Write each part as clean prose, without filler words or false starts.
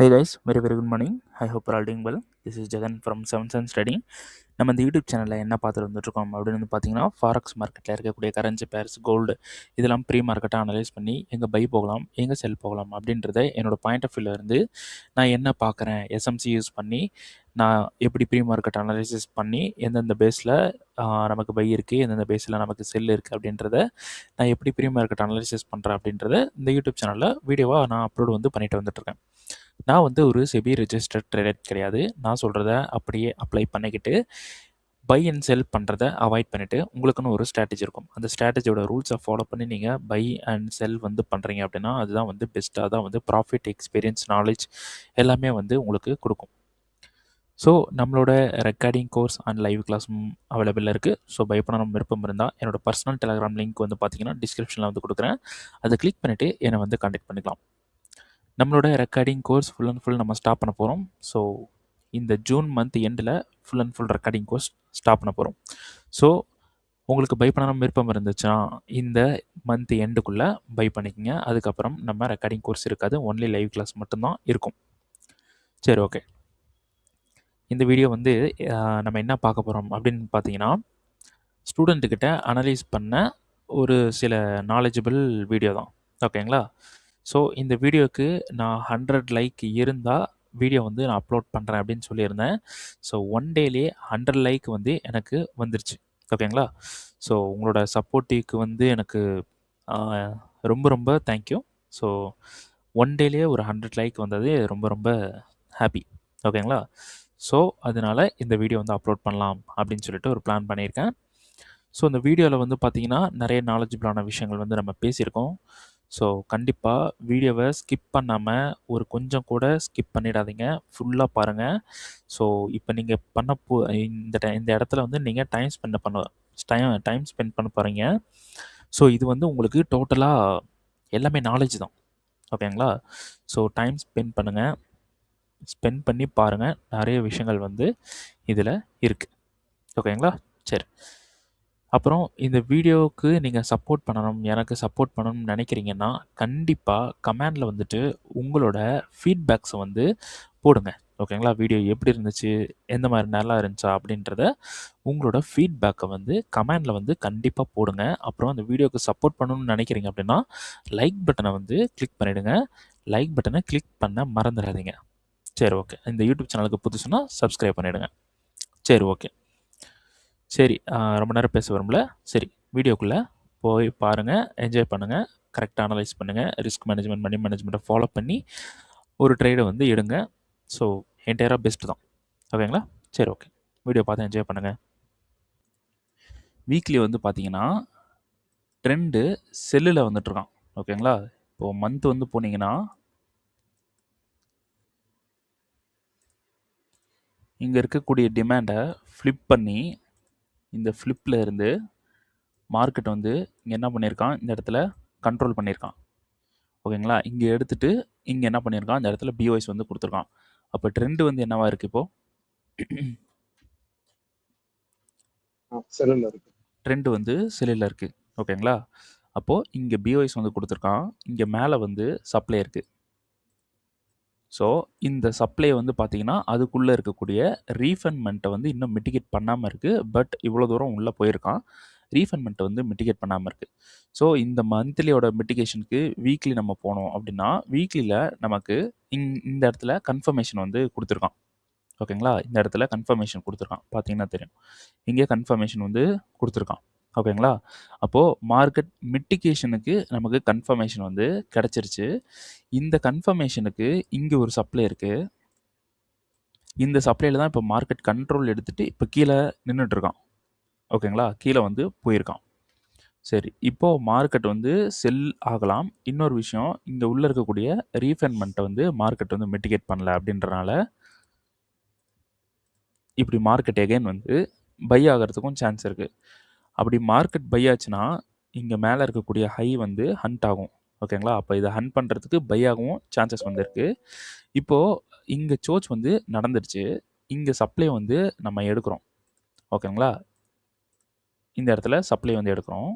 Hi guys, very good morning. I hope you're all doing well. This is Jagan from Seven Sun Trading. நம்ம இந்த YouTube சேனலில் என்ன பார்த்துட்டு வந்துட்டுருக்கோம் அப்படின்னு வந்து பார்த்தீங்கன்னா ஃபாரக்ஸ் மார்க்கெட்டில் இருக்கக்கூடிய கரன்சி பேர்ஸ் கோல்டு இதெல்லாம் ப்ரீ மார்க்கெட்டை அனலைஸ் பண்ணி எங்கே பை போகலாம் எங்கே செல் போகலாம் அப்படின்றத என்னோடய பாயிண்ட் ஆஃப் வியூவில் இருந்து நான் என்ன பார்க்குறேன் எஸ்எம்சி யூஸ் பண்ணி நான் எப்படி ப்ரீ மார்க்கெட் அனலைசிஸ் பண்ணி எந்தெந்த பேஸில் நமக்கு பை இருக்குது எந்தெந்த பேஸில் நமக்கு செல் இருக்குது அப்படின்றத நான் எப்படி ப்ரீ மார்க்கெட் அனலைசிஸ் பண்ணுறேன் அப்படின்றத இந்த யூடியூப் சேனலில் வீடியோவாக நான் அப்லோட் வந்து பண்ணிட்டு வந்துட்டுருக்கேன். நான் வந்து ஒரு செபி ரெஜிஸ்டர்ட் ட்ரேடர் கிடையாது. நான் சொல்கிறத அப்படியே அப்ளை பண்ணிக்கிட்டு பை அண்ட் செல் பண்ணுறதை அவாய்ட் பண்ணிவிட்டு உங்களுக்குன்னு ஒரு ஸ்ட்ராட்டஜி இருக்கும். அந்த ஸ்ட்ராட்டஜியோட ரூல்ஸை ஃபாலோ பண்ணி நீங்கள் பை அண்ட் செல் வந்து பண்ணுறீங்க அப்படின்னா அதுதான் வந்து பெஸ்ட்டாக தான் வந்து ப்ராஃபிட் எக்ஸ்பீரியன்ஸ் நாலேஜ் எல்லாமே வந்து உங்களுக்கு கொடுக்கும். ஸோ நம்மளோட ரெக்கார்டிங் கோர்ஸ் அண்ட் லைவ் கிளாஸும் அவைலபிளாக இருக்குது. ஸோ பை பண்ணணும் விருப்பம் இருந்தால் என்னோடய பர்சனல் டெலிகிராம் லிங்க் வந்து பார்த்தீங்கன்னா டிஸ்கிரிப்ஷனில் வந்து கொடுக்குறேன். அதை கிளிக் பண்ணிவிட்டு என்னை வந்து கான்டெக்ட் பண்ணிக்கலாம். நம்மளோட recording course full and full நம்ம ஸ்டாப் பண்ண போகிறோம். ஸோ இந்த ஜூன் மந்த் எண்டில் full and full recording course stop பண்ண போகிறோம். ஸோ உங்களுக்கு பை பண்ணணும் விருப்பம் இருந்துச்சுன்னா இந்த மந்த் எண்டுக்குள்ளே பை பண்ணிக்கோங்க. அதுக்கப்புறம் நம்ம ரெக்கார்டிங் கோர்ஸ் இருக்காது, ஒன்லி லைவ் கிளாஸ் மட்டும்தான் இருக்கும். சரி, ஓகே. இந்த வீடியோ வந்து நம்ம என்ன பார்க்க போகிறோம் அப்படின்னு பார்த்தீங்கன்னா ஸ்டூடெண்ட்டுக்கிட்ட அனலைஸ் பண்ண ஒரு சில நாலேஜபிள் வீடியோ தான். ஓகேங்களா? ஸோ இந்த வீடியோவுக்கு நான் 100 லைக் இருந்தால் வீடியோ வந்து நான் அப்லோட் பண்ணுறேன் அப்படின்னு சொல்லியிருந்தேன். ஸோ ஒன் டேலே 100 லைக் வந்து எனக்கு வந்துருச்சு. ஓகேங்களா? ஸோ உங்களோட சப்போர்ட்டிவ்க்கு வந்து எனக்கு ரொம்ப ரொம்ப தேங்க்யூ. ஸோ ஒன் டேலேயே ஒரு 100 லைக் வந்தது ரொம்ப ரொம்ப ஹாப்பி. ஓகேங்களா? ஸோ அதனால் இந்த வீடியோ வந்து அப்லோட் பண்ணலாம் அப்படின்னு சொல்லிட்டு ஒரு பிளான் பண்ணியிருக்கேன். ஸோ இந்த வீடியோவில் வந்து பார்த்திங்கன்னா நிறைய நாலேஜபிளான விஷயங்கள் வந்து நம்ம பேசியிருக்கோம். ஸோ கண்டிப்பாக வீடியோவை ஸ்கிப் பண்ணாமல் ஒரு கொஞ்சம் கூட ஸ்கிப் பண்ணிடாதீங்க, ஃபுல்லாக பாருங்கள். ஸோ இப்போ நீங்கள் இந்த இடத்துல வந்து நீங்கள் டைம் ஸ்பெண்ட் பண்ண போகிறீங்க. ஸோ இது வந்து உங்களுக்கு டோட்டலாக எல்லாமே நாலேஜ் தான். ஓகேங்களா? ஸோ டைம் ஸ்பெண்ட் பண்ணி பாருங்கள், நிறைய விஷயங்கள் வந்து இதில் இருக்குது. ஓகேங்களா? சரி. அப்புறம் இந்த வீடியோவுக்கு நீங்கள் சப்போர்ட் பண்ணணும், எனக்கு சப்போர்ட் பண்ணணும்னு நினைக்கிறீங்கன்னா கண்டிப்பாக கமெண்டில் வந்துட்டு உங்களோட ஃபீட்பேக்ஸை வந்து போடுங்க. ஓகேங்களா? வீடியோ எப்படி இருந்துச்சு, எந்த மாதிரி நல்லா இருந்துச்சா அப்படின்றத உங்களோட ஃபீட்பேக்கை வந்து கமெண்டில் வந்து கண்டிப்பாக போடுங்க. அப்புறம் அந்த வீடியோவுக்கு சப்போர்ட் பண்ணணும்னு நினைக்கிறீங்க அப்படின்னா லைக் பட்டனை வந்து கிளிக் பண்ணிவிடுங்க. லைக் பட்டனை கிளிக் பண்ண மறந்துடாதீங்க. சரி, ஓகே. இந்த யூடியூப் சேனலுக்கு புதுசுன்னா சப்ஸ்கிரைப் பண்ணிவிடுங்க. சரி, ஓகே. சரி, ரொம்ப நேரம் பேச விரும்பல. சரி, வீடியோக்குள்ளே போய் பாருங்கள், என்ஜாய் பண்ணுங்கள், கரெக்டாக அனலைஸ் பண்ணுங்கள், ரிஸ்க் மேனேஜ்மெண்ட் மணி மேனேஜ்மெண்ட்டை ஃபாலோ பண்ணி ஒரு ட்ரேடை வந்து எடுங்க. ஸோ என்டையராக பெஸ்ட்டு தான். ஓகேங்களா? சரி, ஓகே. வீடியோ பார்த்து என்ஜாய் பண்ணுங்கள். வீக்லி வந்து பார்த்தீங்கன்னா ட்ரெண்டு செல்லில் வந்துட்டுருக்கான். ஓகேங்களா? இப்போது மந்த் வந்து போனீங்கன்னா இங்கே இருக்கக்கூடிய டிமாண்டை ஃப்ளிப் பண்ணி இந்த ஃப்ளிப்பில் இருந்து மார்க்கெட் வந்து இங்கே என்ன பண்ணியிருக்கான், இந்த இடத்துல கண்ட்ரோல் பண்ணியிருக்கான். ஓகேங்களா? இங்கே எடுத்துகிட்டு இங்கே என்ன பண்ணியிருக்கான், இந்த இடத்துல பிஓஎஸ் வந்து கொடுத்துருக்கான். அப்போ ட்ரெண்டு வந்து என்னவா இருக்குது இப்போது? செல்லில் இருக்குது. ட்ரெண்டு வந்து செல்லில் இருக்குது. ஓகேங்களா? அப்போது இங்கே பிஓஎஸ் வந்து கொடுத்துருக்கான், இங்கே மேலே வந்து சப்ளை இருக்குது. ஸோ இந்த சப்ளை வந்து பார்த்தீங்கன்னா அதுக்குள்ளே இருக்கக்கூடிய ரீஃபண்ட்மெண்ட்டை வந்து இன்னும் மிட்டிகேட் பண்ணாமல் இருக்குது. பட் இவ்வளோ தூரம் உள்ளே போயிருக்கான், ரீஃபண்ட்மெண்ட்டை வந்து மிட்டிகேட் பண்ணாமல் இருக்குது. ஸோ இந்த மந்த்லியோட மிட்டிகேஷனுக்கு வீக்லி நம்ம போனோம் அப்படின்னா வீக்லியில் நமக்கு இந்த இடத்துல கன்ஃபர்மேஷன் வந்து கொடுத்துருக்கான். ஓகேங்களா? இந்த இடத்துல கன்ஃபர்மேஷன் கொடுத்துருக்கான், பார்த்தீங்கன்னா தெரியும். இங்கே கன்ஃபர்மேஷன் வந்து கொடுத்துருக்கான். ஓகேங்களா? அப்போது மார்க்கெட் மிட்டிகேஷனுக்கு நமக்கு கன்ஃபர்மேஷன் வந்து கிடச்சிருச்சு. இந்த கன்ஃபர்மேஷனுக்கு இங்கே ஒரு சப்ளை இருக்குது. இந்த சப்ளையில் தான் இப்போ மார்க்கெட் கண்ட்ரோல் எடுத்துகிட்டு இப்போ கீழே நின்றுட்டுருக்கான். ஓகேங்களா? கீழே வந்து போயிருக்கான். சரி, இப்போது மார்க்கெட் வந்து செல் ஆகலாம். இன்னொரு விஷயம், இங்கே உள்ளே இருக்கக்கூடிய ரீஃபண்ட்மெண்ட்டை வந்து மார்க்கெட் வந்து மிட்டிகேட் பண்ணல அப்படின்றனால இப்படி மார்க்கெட் எகைன் வந்து பை ஆகிறதுக்கும் சான்ஸ் இருக்குது. அப்படி மார்க்கெட் பை ஆச்சுன்னா இங்கே மேலே இருக்கக்கூடிய ஹை வந்து ஹண்ட் ஆகும். ஓகேங்களா? அப்போ இதை ஹண்ட் பண்ணுறதுக்கு பை ஆகவும் சான்சஸ் வந்து இருக்குது. இப்போது இங்கே சோச் வந்து நடந்துருச்சு, இங்கே சப்ளை வந்து நம்ம எடுக்கிறோம். ஓகேங்களா? இந்த இடத்துல சப்ளை வந்து எடுக்கிறோம்,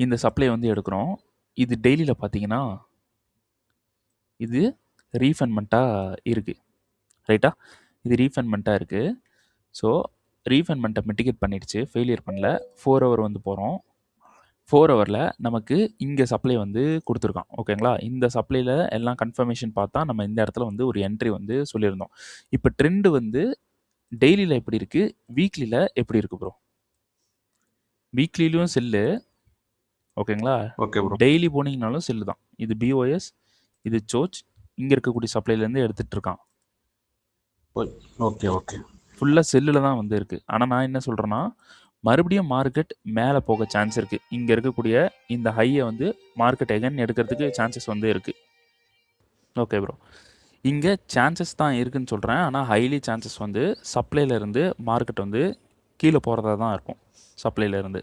இந்த சப்ளை வந்து எடுக்கிறோம். இது டெய்லியில் பார்த்தீங்கன்னா இது ரீஃபண்ட்மெண்ட்டாக இருக்குது. ரைட்டா? இது ரீஃபண்ட்மெண்ட்டாக இருக்குது. ஸோ ரீஃபண்ட்மெண்ட்டை மிட்டிகேட் பண்ணிடுச்சு, ஃபெயிலியர் பண்ணல. 4 ஹவர் வந்து போகிறோம். 4 ஹவரில் நமக்கு இங்கே சப்ளை வந்து கொடுத்துருக்கான். ஓகேங்களா? இந்த சப்ளையில் எல்லாம் கன்ஃபர்மேஷன் பார்த்தா நம்ம இந்த இடத்துல வந்து ஒரு என்ட்ரி வந்து சொல்லியிருந்தோம். இப்போ ட்ரெண்டு வந்து டெய்லியில் எப்படி இருக்குது, வீக்லியில் எப்படி இருக்குது ப்ரோ? வீக்லிலையும் செல்லு, ஓகேங்களா? Okay bro. டெய்லி போனீங்கனாலும் செல்லு தான். இது பிஓஎஸ், இது சோச், இங்கே இருக்கக்கூடிய சப்ளைலேருந்து எடுத்துகிட்டு இருக்கான். Okay okay. ஃபுல்லாக செல்லில் தான் வந்து இருக்குது. ஆனால் நான் என்ன சொல்கிறேன்னா, மறுபடியும் மார்க்கெட் மேலே போக சான்ஸ் இருக்குது. இங்கே இருக்கக்கூடிய இந்த ஹையை வந்து மார்க்கெட் எகன் எடுக்கிறதுக்கு சான்சஸ் வந்து இருக்குது. Okay bro. இங்கே சான்சஸ் தான் இருக்குதுன்னு சொல்கிறேன். ஆனால் ஹைலி சான்சஸ் வந்து சப்ளைலேருந்து மார்க்கெட் வந்து கீழே போகிறதா தான் இருக்கும். சப்ளைலேருந்து,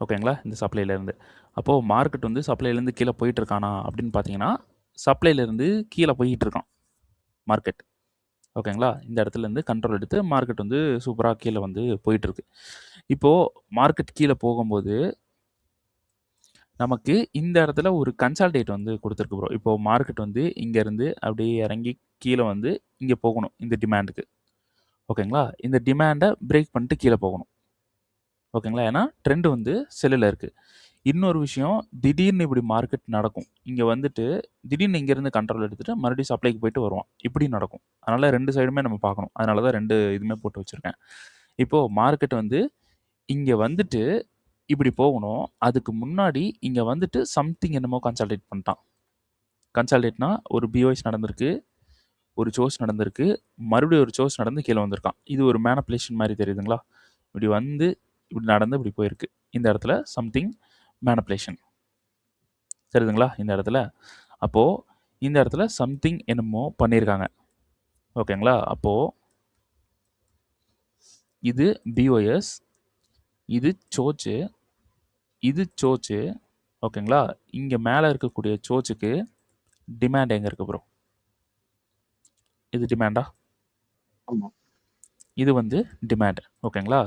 ஓகேங்களா? இந்த சப்ளைலேருந்து. அப்போது மார்க்கெட் வந்து சப்ளைலேருந்து கீழே போயிட்டுருக்கானா அப்படின்னு பார்த்தீங்கன்னா, சப்ளைலேருந்து கீழே போயிட்டுருக்கான் மார்க்கெட். ஓகேங்களா? இந்த இடத்துலேருந்து கண்ட்ரோல் எடுத்து மார்க்கெட் வந்து சூப்பராக கீழே வந்து போயிட்டுருக்கு. இப்போது மார்க்கெட் கீழே போகும்போது நமக்கு இந்த இடத்துல ஒரு கன்சால்டேட் வந்து கொடுத்துருக்கு ப்ரோ. இப்போது மார்க்கெட் வந்து இங்கேருந்து அப்படியே இறங்கி கீழே வந்து இங்கே போகணும் இந்த டிமாண்டுக்கு. ஓகேங்களா? இந்த டிமாண்டை பிரேக் பண்ணிட்டு கீழே போகணும். ஓகேங்களா? ஏன்னா ட்ரெண்டு வந்து செல்லில் இருக்குது. இன்னொரு விஷயம், திடீர்னு இப்படி மார்க்கெட் நடக்கும். இங்கே வந்துட்டு திடீர்னு இங்கேருந்து கண்ட்ரோல் எடுத்துகிட்டு மறுபடியும் சப்ளைக்கு போயிட்டு வருவான். இப்படி நடக்கும். அதனால் 2 சைடுமே நம்ம பார்க்கணும். அதனால தான் 2 இதுவுமே போட்டு வச்சுருக்கேன். இப்போது மார்க்கெட் வந்து இங்கே வந்துட்டு இப்படி போகணும். அதுக்கு முன்னாடி இங்கே வந்துட்டு சம்திங் என்னமோ கன்சால்டேட் பண்ணிட்டான். கன்சால்டேட்னா ஒரு பிஓஎஸ் நடந்திருக்கு, ஒரு சோர்ஸ் நடந்திருக்கு, மறுபடியும் ஒரு சோர்ஸ் நடந்து கீழே வந்திருக்கான். இது ஒரு மேனிப்புலேஷன் மாதிரி தெரியுதுங்களா? இப்படி வந்து இப்படி நடந்து இப்படி போயிருக்கு. இந்த இடத்துல சம்திங் மேனிப்புலேஷன் தெரியுதுங்களா? இந்த இடத்துல. அப்போது இந்த இடத்துல சம்திங் என்னமோ பண்ணியிருக்காங்க. ஓகேங்களா? அப்போது இது பிஓஎஸ், இது சோச்சு, இது சோச்சு. ஓகேங்களா? இங்கே மேலே இருக்கக்கூடிய சோச்சுக்கு டிமாண்ட் எங்கே இருக்குது ப்ரோ? இது டிமாண்டா? ஆமாம். இது வந்து டிமாண்ட். ஓகேங்களா?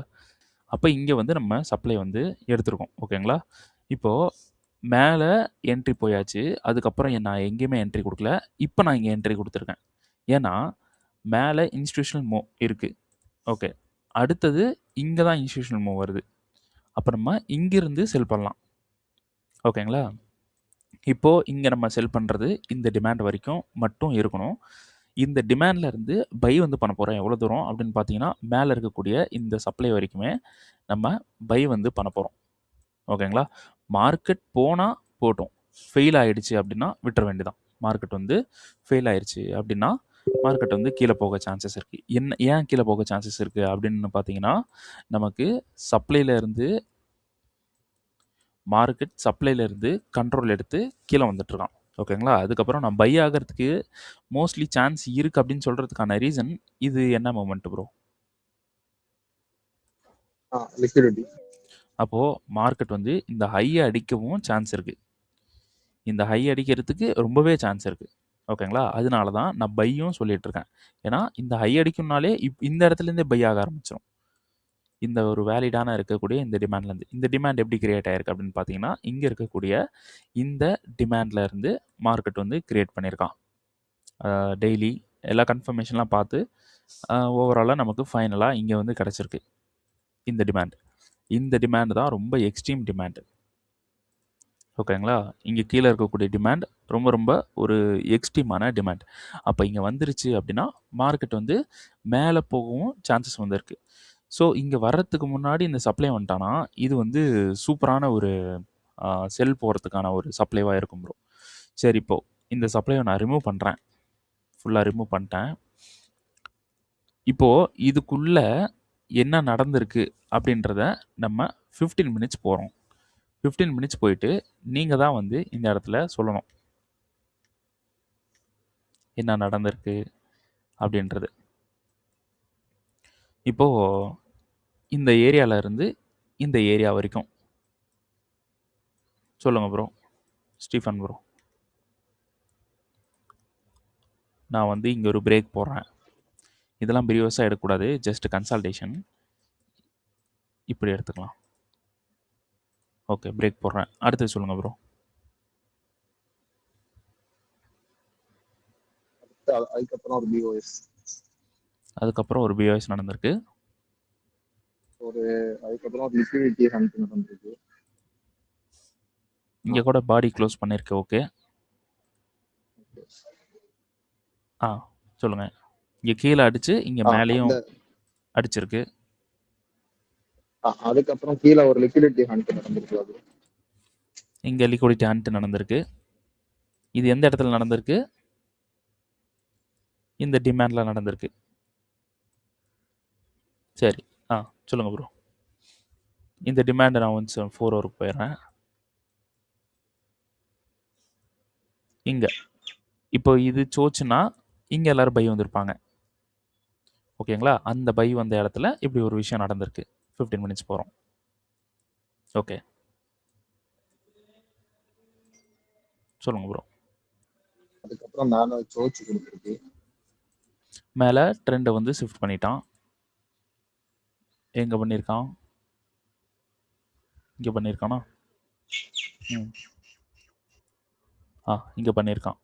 அப்போ இங்கே வந்து நம்ம சப்ளை வந்து எடுத்திருக்கோம். ஓகேங்களா? இப்போது மேலே என்ட்ரி போயாச்சு. அதுக்கப்புறம் நான் எங்கேயுமே என்ட்ரி கொடுக்கல. இப்போ நான் இங்கே என்ட்ரி கொடுத்துருக்கேன். ஏன்னா மேலே இன்ஸ்டிடியூஷனல் மூவ் இருக்குது. ஓகே. அடுத்தது இங்கே தான் இன்ஸ்டிடியூஷனல் மூவ் வருது. அப்போ நம்ம இங்கிருந்து செல் பண்ணலாம். ஓகேங்களா? இப்போது இங்கே நம்ம செல் பண்ணுறது இந்த டிமாண்ட் வரைக்கும் மட்டும் இருக்கணும். இந்த டிமாண்டில் இருந்து பை வந்து பண்ண போகிறோம். எவ்வளோ தூரம் அப்படின்னு பார்த்தீங்கன்னா, மேலே இருக்கக்கூடிய இந்த சப்ளை வரைக்குமே நம்ம பை வந்து பண்ண போகிறோம். ஓகேங்களா? மார்க்கெட் போனால் போட்டும். ஃபெயில் ஆகிடுச்சு அப்படின்னா விட்டுற வேண்டியதான். மார்க்கெட் வந்து ஃபெயில் ஆயிடுச்சு அப்படின்னா மார்க்கெட் வந்து கீழே போக சான்சஸ் இருக்குது. ஏன் கீழே போக சான்சஸ் இருக்குது அப்படின்னு பார்த்தீங்கன்னா, நமக்கு சப்ளைலேருந்து மார்க்கெட் சப்ளைலேருந்து கண்ட்ரோல் எடுத்து கீழே வந்துட்டுருக்கான். ஓகேங்களா? அதுக்கப்புறம் நான் பை ஆகிறதுக்கு மோஸ்ட்லி சான்ஸ் இருக்குது அப்படின்னு சொல்கிறதுக்கான ரீசன் இது என்ன மூமெண்ட் ப்ரோ? லிக்விடிட்டி. அப்போது மார்க்கெட் வந்து இந்த ஹையை அடிக்கவும் சான்ஸ் இருக்குது. இந்த ஹை அடிக்கிறதுக்கு ரொம்பவே சான்ஸ் இருக்குது. ஓகேங்களா? அதனால தான் நான் பையும் சொல்லிகிட்ருக்கேன். ஏன்னா இந்த ஹை அடிக்கும்னாலே இந்த இடத்துலேருந்தே பை ஆக ஆரம்பிச்சிடும். இந்த ஒரு வேலிடான இருக்கக்கூடிய இந்த டிமாண்ட்லேருந்து. இந்த டிமாண்ட் எப்படி கிரியேட் ஆயிருக்கு அப்படின்னு பார்த்தீங்கன்னா, இங்கே இருக்கக்கூடிய இந்த டிமாண்ட்லேருந்து மார்க்கெட் வந்து கிரியேட் பண்ணியிருக்கான். டெய்லி எல்லா கன்ஃபர்மேஷன்லாம் பார்த்து ஓவராலாக நமக்கு ஃபைனலாக இங்கே வந்து கிடச்சிருக்கு இந்த டிமாண்ட். இந்த டிமாண்ட் தான் ரொம்ப எக்ஸ்ட்ரீம் டிமாண்ட். ஓகேங்களா? இங்கே கீழே இருக்கக்கூடிய டிமாண்ட் ரொம்ப ரொம்ப ஒரு எக்ஸ்ட்ரீமான டிமாண்ட். அப்போ இங்கே வந்துருச்சு அப்படின்னா மார்க்கெட் வந்து மேலே போகவும் சான்சஸ் வந்து இருக்குது. ஸோ இங்கே வர்றதுக்கு முன்னாடி இந்த சப்ளை வந்துட்டானா இது வந்து சூப்பரான ஒரு செல் போகிறதுக்கான ஒரு சப்ளைவாக இருக்கும் ப்ரோ. சரி, இப்போது இந்த சப்ளைவை நான் ரிமூவ் பண்ணுறேன். ஃபுல்லாக ரிமூவ் பண்ணிட்டேன். இப்போது இதுக்குள்ளே என்ன நடந்திருக்கு அப்படின்றத நம்ம 15 மினிட்ஸ் போகிறோம். 15 மினிட்ஸ் போயிட்டு நீங்கள் தான் வந்து இந்த இடத்துல சொல்லணும். என்ன நடந்திருக்கு அப்படின்றது. இப்போது இந்த ஏரியாவில் இருந்து இந்த ஏரியா வரைக்கும் சொல்லுங்கள் ப்ரோ. Stephen bro. நான் வந்து இங்கே ஒரு பிரேக் போடுறேன். இதெல்லாம் பிரியோஸாக எடுக்கக்கூடாது. Just consultation. இப்படி எடுத்துக்கலாம். ஓகே, பிரேக் போடுறேன். அடுத்தது சொல்லுங்கள் ப்ரோ. அதுக்கப்புறம் ஒரு பிஓஎஸ். அதுக்கப்புறம் ஒரு பிஓஎஸ் நடந்திருக்கு. அதுக்கப்புறம் ஒரு லிக்விடிட்டி ஹண்ட் நடந்திருக்கு. இங்க கூட பாடி க்ளோஸ் பண்ணிருக்கு. ஓகே. சொல்லுங்க. இங்க கீழே அடிச்சு இங்க மேலேயும் அடிச்சிருக்கு. அதுக்கப்புறம் கீழே ஒரு லிக்விடிட்டி ஹண்ட் நடந்திருக்கு. அது இங்க லிக்விடிட்டி ஹண்ட் நடந்திருக்கு. இது எந்த இடத்துல நடந்திருக்கு? இந்த டிமாண்ட்ல நடந்திருக்கு. சரி. சொல்லுங்க ப்ரோ. இந்த டிமாண்ட் நான் வந்து 4 ஹவருக்கு போயிடுறேன். இங்க இப்போ இது சோச்சுன்னா இங்க எல்லாரும் பை வந்திருப்பாங்க. ஓகேங்களா? அந்த பை வந்த இடத்துல இப்படி ஒரு விஷயம் நடந்திருக்கு. 15 மினிட்ஸ் போகிறோம். ஓகே. சொல்லுங்க ப்ரோ. அதுக்கப்புறம் மேலே சோச்சு கொடுத்துருக்கு. மேலே ட்ரெண்டை வந்து ஷிஃப்ட் பண்ணிட்டான். எங்கே பண்ணியிருக்கான்? இங்கே பண்ணியிருக்கானா? இங்கே பண்ணியிருக்கான்.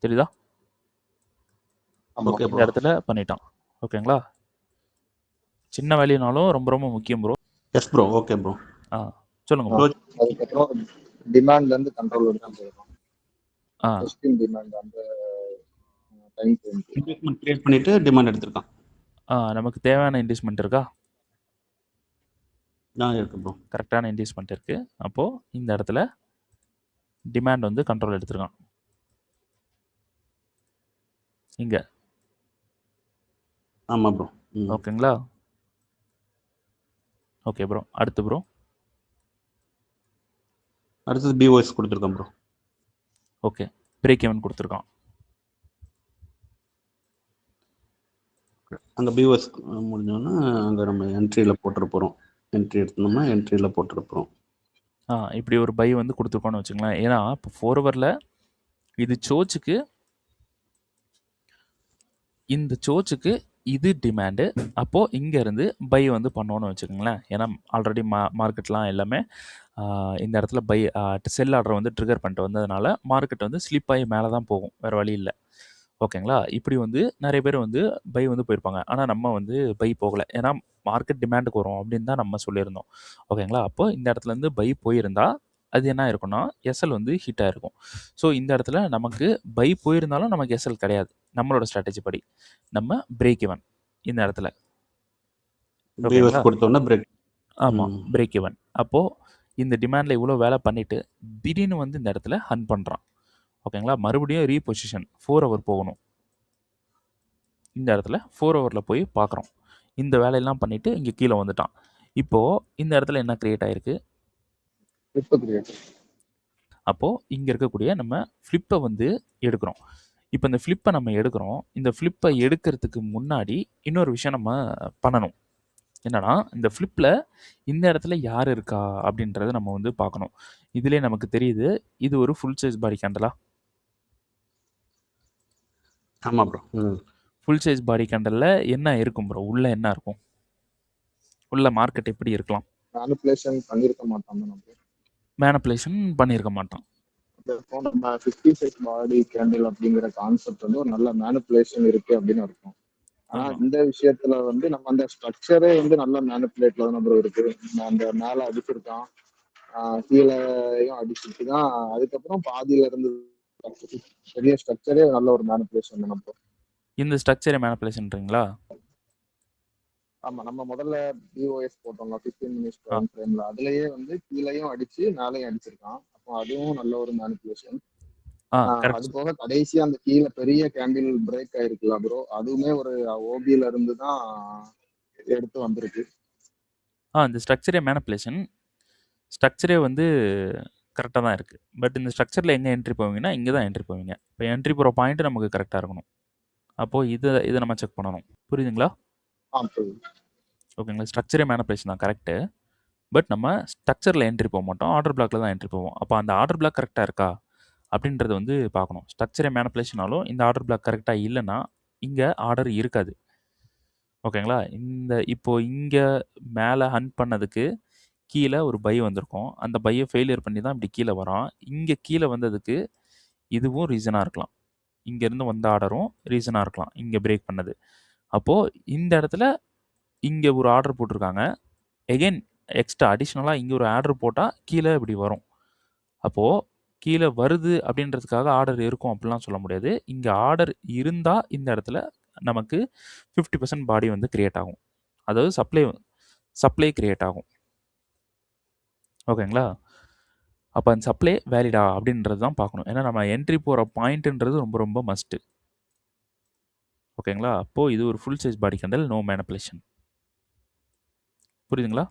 தெரியுதா? ஓகே, இந்த இடத்துல பண்ணிட்டான். ஓகேங்களா? சின்ன வேலையினாலும் ரொம்ப ரொம்ப முக்கியம் bro. Yes bro. Okay bro. சொல்லுங்க ப்ரோ. அதுக்கப்புறம் டிமாண்ட்ல இருந்து கண்ட்ரோல் வரைக்கும் போயிடும். டிமாண்ட் அந்த டைம் ஃப்ரேம் இன்வெஸ்ட்மென்ட் கிரியேட் பண்ணிட்டு டிமாண்ட் எடுத்துருக்கான். நமக்கு தேவையான இன்வெஸ்ட்மெண்ட் இருக்கா? இருக்கு ப்ரோ. கரெக்டான இன்வெஸ்ட்மெண்ட் இருக்கு. அப்போ இந்த இடத்துல டிமாண்ட் வந்து கண்ட்ரோல் எடுத்துருக்கான். இங்க ஆமா ப்ரோ. ஓகேங்களா? Okay bro. அடுத்து ப்ரோ. அடுத்தது பிஓஎஸ் கொடுத்துருக்கான் ப்ரோ. ஓகே. பிரேக் ஈவன் கொடுத்துருக்கான். அங்கே பிஓஎஸ் முடிஞ்சோன்னா அங்கே நம்ம என்ட்ரியில் போட்டுற போகிறோம். என்ட்ரி எடுத்தோம்னா என்ட்ரியில் போட்டுற போகிறோம். இப்படி ஒரு பை வந்து கொடுத்துருக்கோன்னு வச்சுங்களேன். ஏன்னா இப்போ 4 ஹவரில் இது சோச்சுக்கு, இந்த சோச்சுக்கு இது டிமாண்டு. அப்போது இங்கேருந்து பை வந்து பண்ணோன்னு வச்சுக்கோங்களேன். ஏன்னா ஆல்ரெடி மார்க்கெட்லாம் எல்லாமே இந்த இடத்துல பை செல் ஆர்டர் வந்து ட்ரிகர் பண்ணிட்டு வந்ததுனால மார்க்கெட் வந்து ஸ்லிப் ஆகி மேலே தான் போகும். வேறு வழி இல்லை. ஓகேங்களா? இப்படி வந்து நிறைய பேர் வந்து பை வந்து போயிருப்பாங்க. ஆனால் நம்ம வந்து பை போகலை. ஏன்னா மார்க்கெட் டிமாண்டுக்கு வரும் அப்படின்னு தான் நம்ம சொல்லியிருந்தோம். ஓகேங்களா? அப்போ இந்த இடத்துலேருந்து பை போயிருந்தா அது என்ன இருக்குன்னா எஸ்எல் வந்து ஹிட் ஆகிருக்கும். ஸோ இந்த இடத்துல நமக்கு பை போயிருந்தாலும் நமக்கு எஸ்எல் கிடையாது. நம்மளோட ஸ்ட்ராட்டஜி படி நம்ம பிரேக் ஈவன் இந்த இடத்துல. ஆமாம், பிரேக் ஈவன். அப்போது இந்த டிமாண்டில் இவ்வளோ வேலை பண்ணிவிட்டு திடீர்னு வந்து இந்த இடத்துல ஹன் பண்ணுறான். ஓகேங்களா? மறுபடியும் ரீபொசிஷன் 4 ஹவர் போகணும். இந்த இடத்துல 4 ஹவரில் போய் பார்க்குறோம். இந்த வேலையெல்லாம் பண்ணிவிட்டு இங்கே கீழே வந்துட்டான். இப்போது இந்த இடத்துல என்ன க்ரியேட் ஆகிருக்கு? அப்போது இங்கே இருக்கக்கூடிய நம்ம ஃப்ளிப்பை வந்து எடுக்கிறோம். இப்போ இந்த ஃப்ளிப்பை நம்ம எடுக்கிறோம். இந்த ஃப்ளிப்பை எடுக்கிறதுக்கு முன்னாடி இன்னொரு விஷயம் நம்ம பண்ணணும். என்னன்னா இந்த ஃப்ளிப்பில் இந்த இடத்துல யார் இருக்கா அப்படின்றத நம்ம வந்து பார்க்கணும். இதுலேயே நமக்கு தெரியுது இது ஒரு ஃபுல் சைஸ் பாடி கேண்டலா? ஆமாம் ப்ரோ. ஃபுல் சைஸ் பாடி கேண்டலில் என்ன இருக்கும் ப்ரோ? உள்ளே என்ன இருக்கும்? உள்ள மார்க்கெட் எப்படி இருக்கலாம்? மேனிபுலேஷன் பண்ணியிருக்க மாட்டான். மேனிபுலேஷன் பண்ணியிருக்க மாட்டான். நம்ம 50 சைஸ் பாடி கேண்டில் அப்படிங்கிற கான்செப்ட் வந்து ஒரு நல்ல மேனிபுலேஷன் இருக்கு அப்படின்னு அர்த்தம். ஆனா இந்த விஷயத்துல வந்து நம்ம அந்த ஸ்ட்ரக்சரே வந்து நல்ல மேனிபுலேட்ல தான் ப்ரோ இருக்கு. அந்த மேல அடிச்சிருக்கான், கீழேயும் அடிச்சுட்டு தான் அதுக்கப்புறம் பாதியில இருந்து பெரிய ஸ்ட்ரக்சரே நல்ல ஒரு மேனிபுலேஷன் தான் ப்ரோ. இந்த ஸ்ட்ரக்சரே மேனிபுலேஷன்ன்றீங்களா? ஆமா, நம்ம முதல்ல பிஓஎஸ் போட்டோம்ல 15 மினிட்ஸ் டைம் ஃப்ரேம்ல, அதுலயே வந்து கீழேயும் அடிச்சு மேலேயும் அடிச்சிருக்கான். அப்போ அதுவும் நல்ல ஒரு மேனிபுலேஷன். அது போக கடைசியா அந்த கீழே பெரிய கேண்டில் பிரேக் ஆயிருக்குல்ல ப்ரோ, அதுவுமே ஒரு ஓபியில இருந்து தான் எடுத்து வந்திருக்கு. இந்த ஸ்ட்ரக்சரே மேனிபுலேஷன். ஸ்ட்ரக்சரே வந்து கரெக்டாக தான் இருக்குது. பட் இந்த ஸ்ட்ரக்சரில் எங்கே என்ட்ரி போவீங்கன்னா இங்கே தான் என்ட்ரி போவீங்க. இப்போ என்ட்ரி போகிற பாயிண்ட் நமக்கு கரெக்டாக இருக்கணும். அப்போது இதை நம்ம செக் பண்ணணும். புரியுதுங்களா? ஓகேங்களா? ஸ்ட்ரக்சரே மேனிபுலேஷன் தான் கரெக்டு. பட் நம்ம ஸ்ட்ரக்சரில் என்ட்ரி போக மாட்டோம். ஆர்டர் பிளாக்ல தான் என்ட்ரி போவோம். அப்போ அந்த ஆர்டர் பிளாக் கரெக்டாக இருக்கா அப்படின்றத வந்து பார்க்கணும். ஸ்ட்ரக்சரே மேனிபுலேஷனாலும் இந்த ஆர்டர் பிளாக் கரெக்டாக இல்லைன்னா இங்கே ஆர்டர் இருக்காது. ஓகேங்களா? இப்போது இங்கே மேலே ஹன் பண்ணதுக்கு கீழே ஒரு பை வந்திருக்கும். அந்த பையை ஃபெயிலியர் பண்ணி தான் இப்படி கீழே வரான். இங்கே கீழே வந்ததுக்கு இதுவும் ரீசனாக இருக்கலாம். இங்கேருந்து வந்த ஆர்டரும் ரீசனாக இருக்கலாம். இங்கே பிரேக் பண்ணது. அப்போது இந்த இடத்துல இங்கே ஒரு ஆர்டர் போட்டிருக்காங்க. எகெயின் எக்ஸ்ட்ரா அடிஷ்னலாக இங்கே ஒரு ஆர்டர் போட்டால் கீழே இப்படி வரும். அப்போது கீழே வருது அப்படின்றதுக்காக ஆர்டர் இருக்கும் அப்படிலாம் சொல்ல முடியாது. இங்கே ஆர்டர் இருந்தால் இந்த இடத்துல நமக்கு 50% பாடி வந்து கிரியேட் ஆகும். அதாவது சப்ளை கிரியேட் ஆகும். ஓகேங்களா? அப்போ அந்த சப்ளை வேலிடா அப்படின்றது தான் பார்க்கணும். ஏன்னா நம்ம என்ட்ரி போகிற பாயிண்ட்டுன்றது ரொம்ப ரொம்ப மஸ்ட்டு. ஓகேங்களா? அப்போது இது ஒரு ஃபுல் சைஸ் பாடி கேண்டில், நோ மேனிப்புலேஷன். புரியுதுங்களா?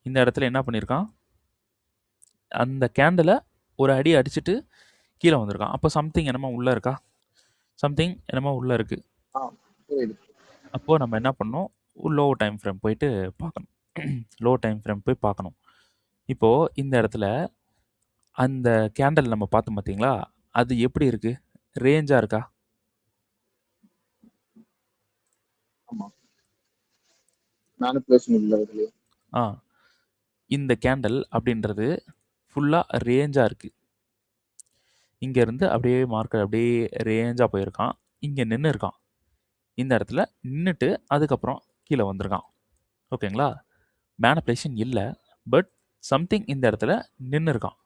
இந்த இடத்துல என்ன பண்ணியிருக்கான், அந்த கேண்டிலை ஒரு அடி அடிச்சுட்டு கீழே வந்திருக்கான். அப்போ சம்திங் என்னமோ உள்ளே இருக்கா, சம்திங் என்னமோ உள்ளே இருக்குது. புரியுது. அப்போது நம்ம என்ன பண்ணணும், லோ டைம் ஃப்ரேம் போயிட்டு பார்க்கணும். லோ டைம் ஃப்ரேம் போய் பார்க்கணும். இப்போது இந்த இடத்துல அந்த கேண்டில் நம்ம பார்த்தோம் பார்த்தீங்களா, அது எப்படி இருக்குது, ரேஞ்சாக இருக்கா? ஆமா, மேனிப்புலேஷன் இல்லை இதுலயே. ஆ இந்த கேண்டில் அப்படின்றது ஃபுல்லாக ரேஞ்சாக இருக்குது. இங்கேருந்து அப்படியே மார்க்கெட் அப்படியே ரேஞ்சாக போயிருக்கான். இங்கே நின்று இருக்கான். இந்த இடத்துல நின்றுட்டு அதுக்கப்புறம் கீழே வந்திருக்கான். ஓகேங்களா? மேனிப்புலேஷன் இல்லை, பட் சம்திங் இந்த இடத்துல நின்று இருக்கான்.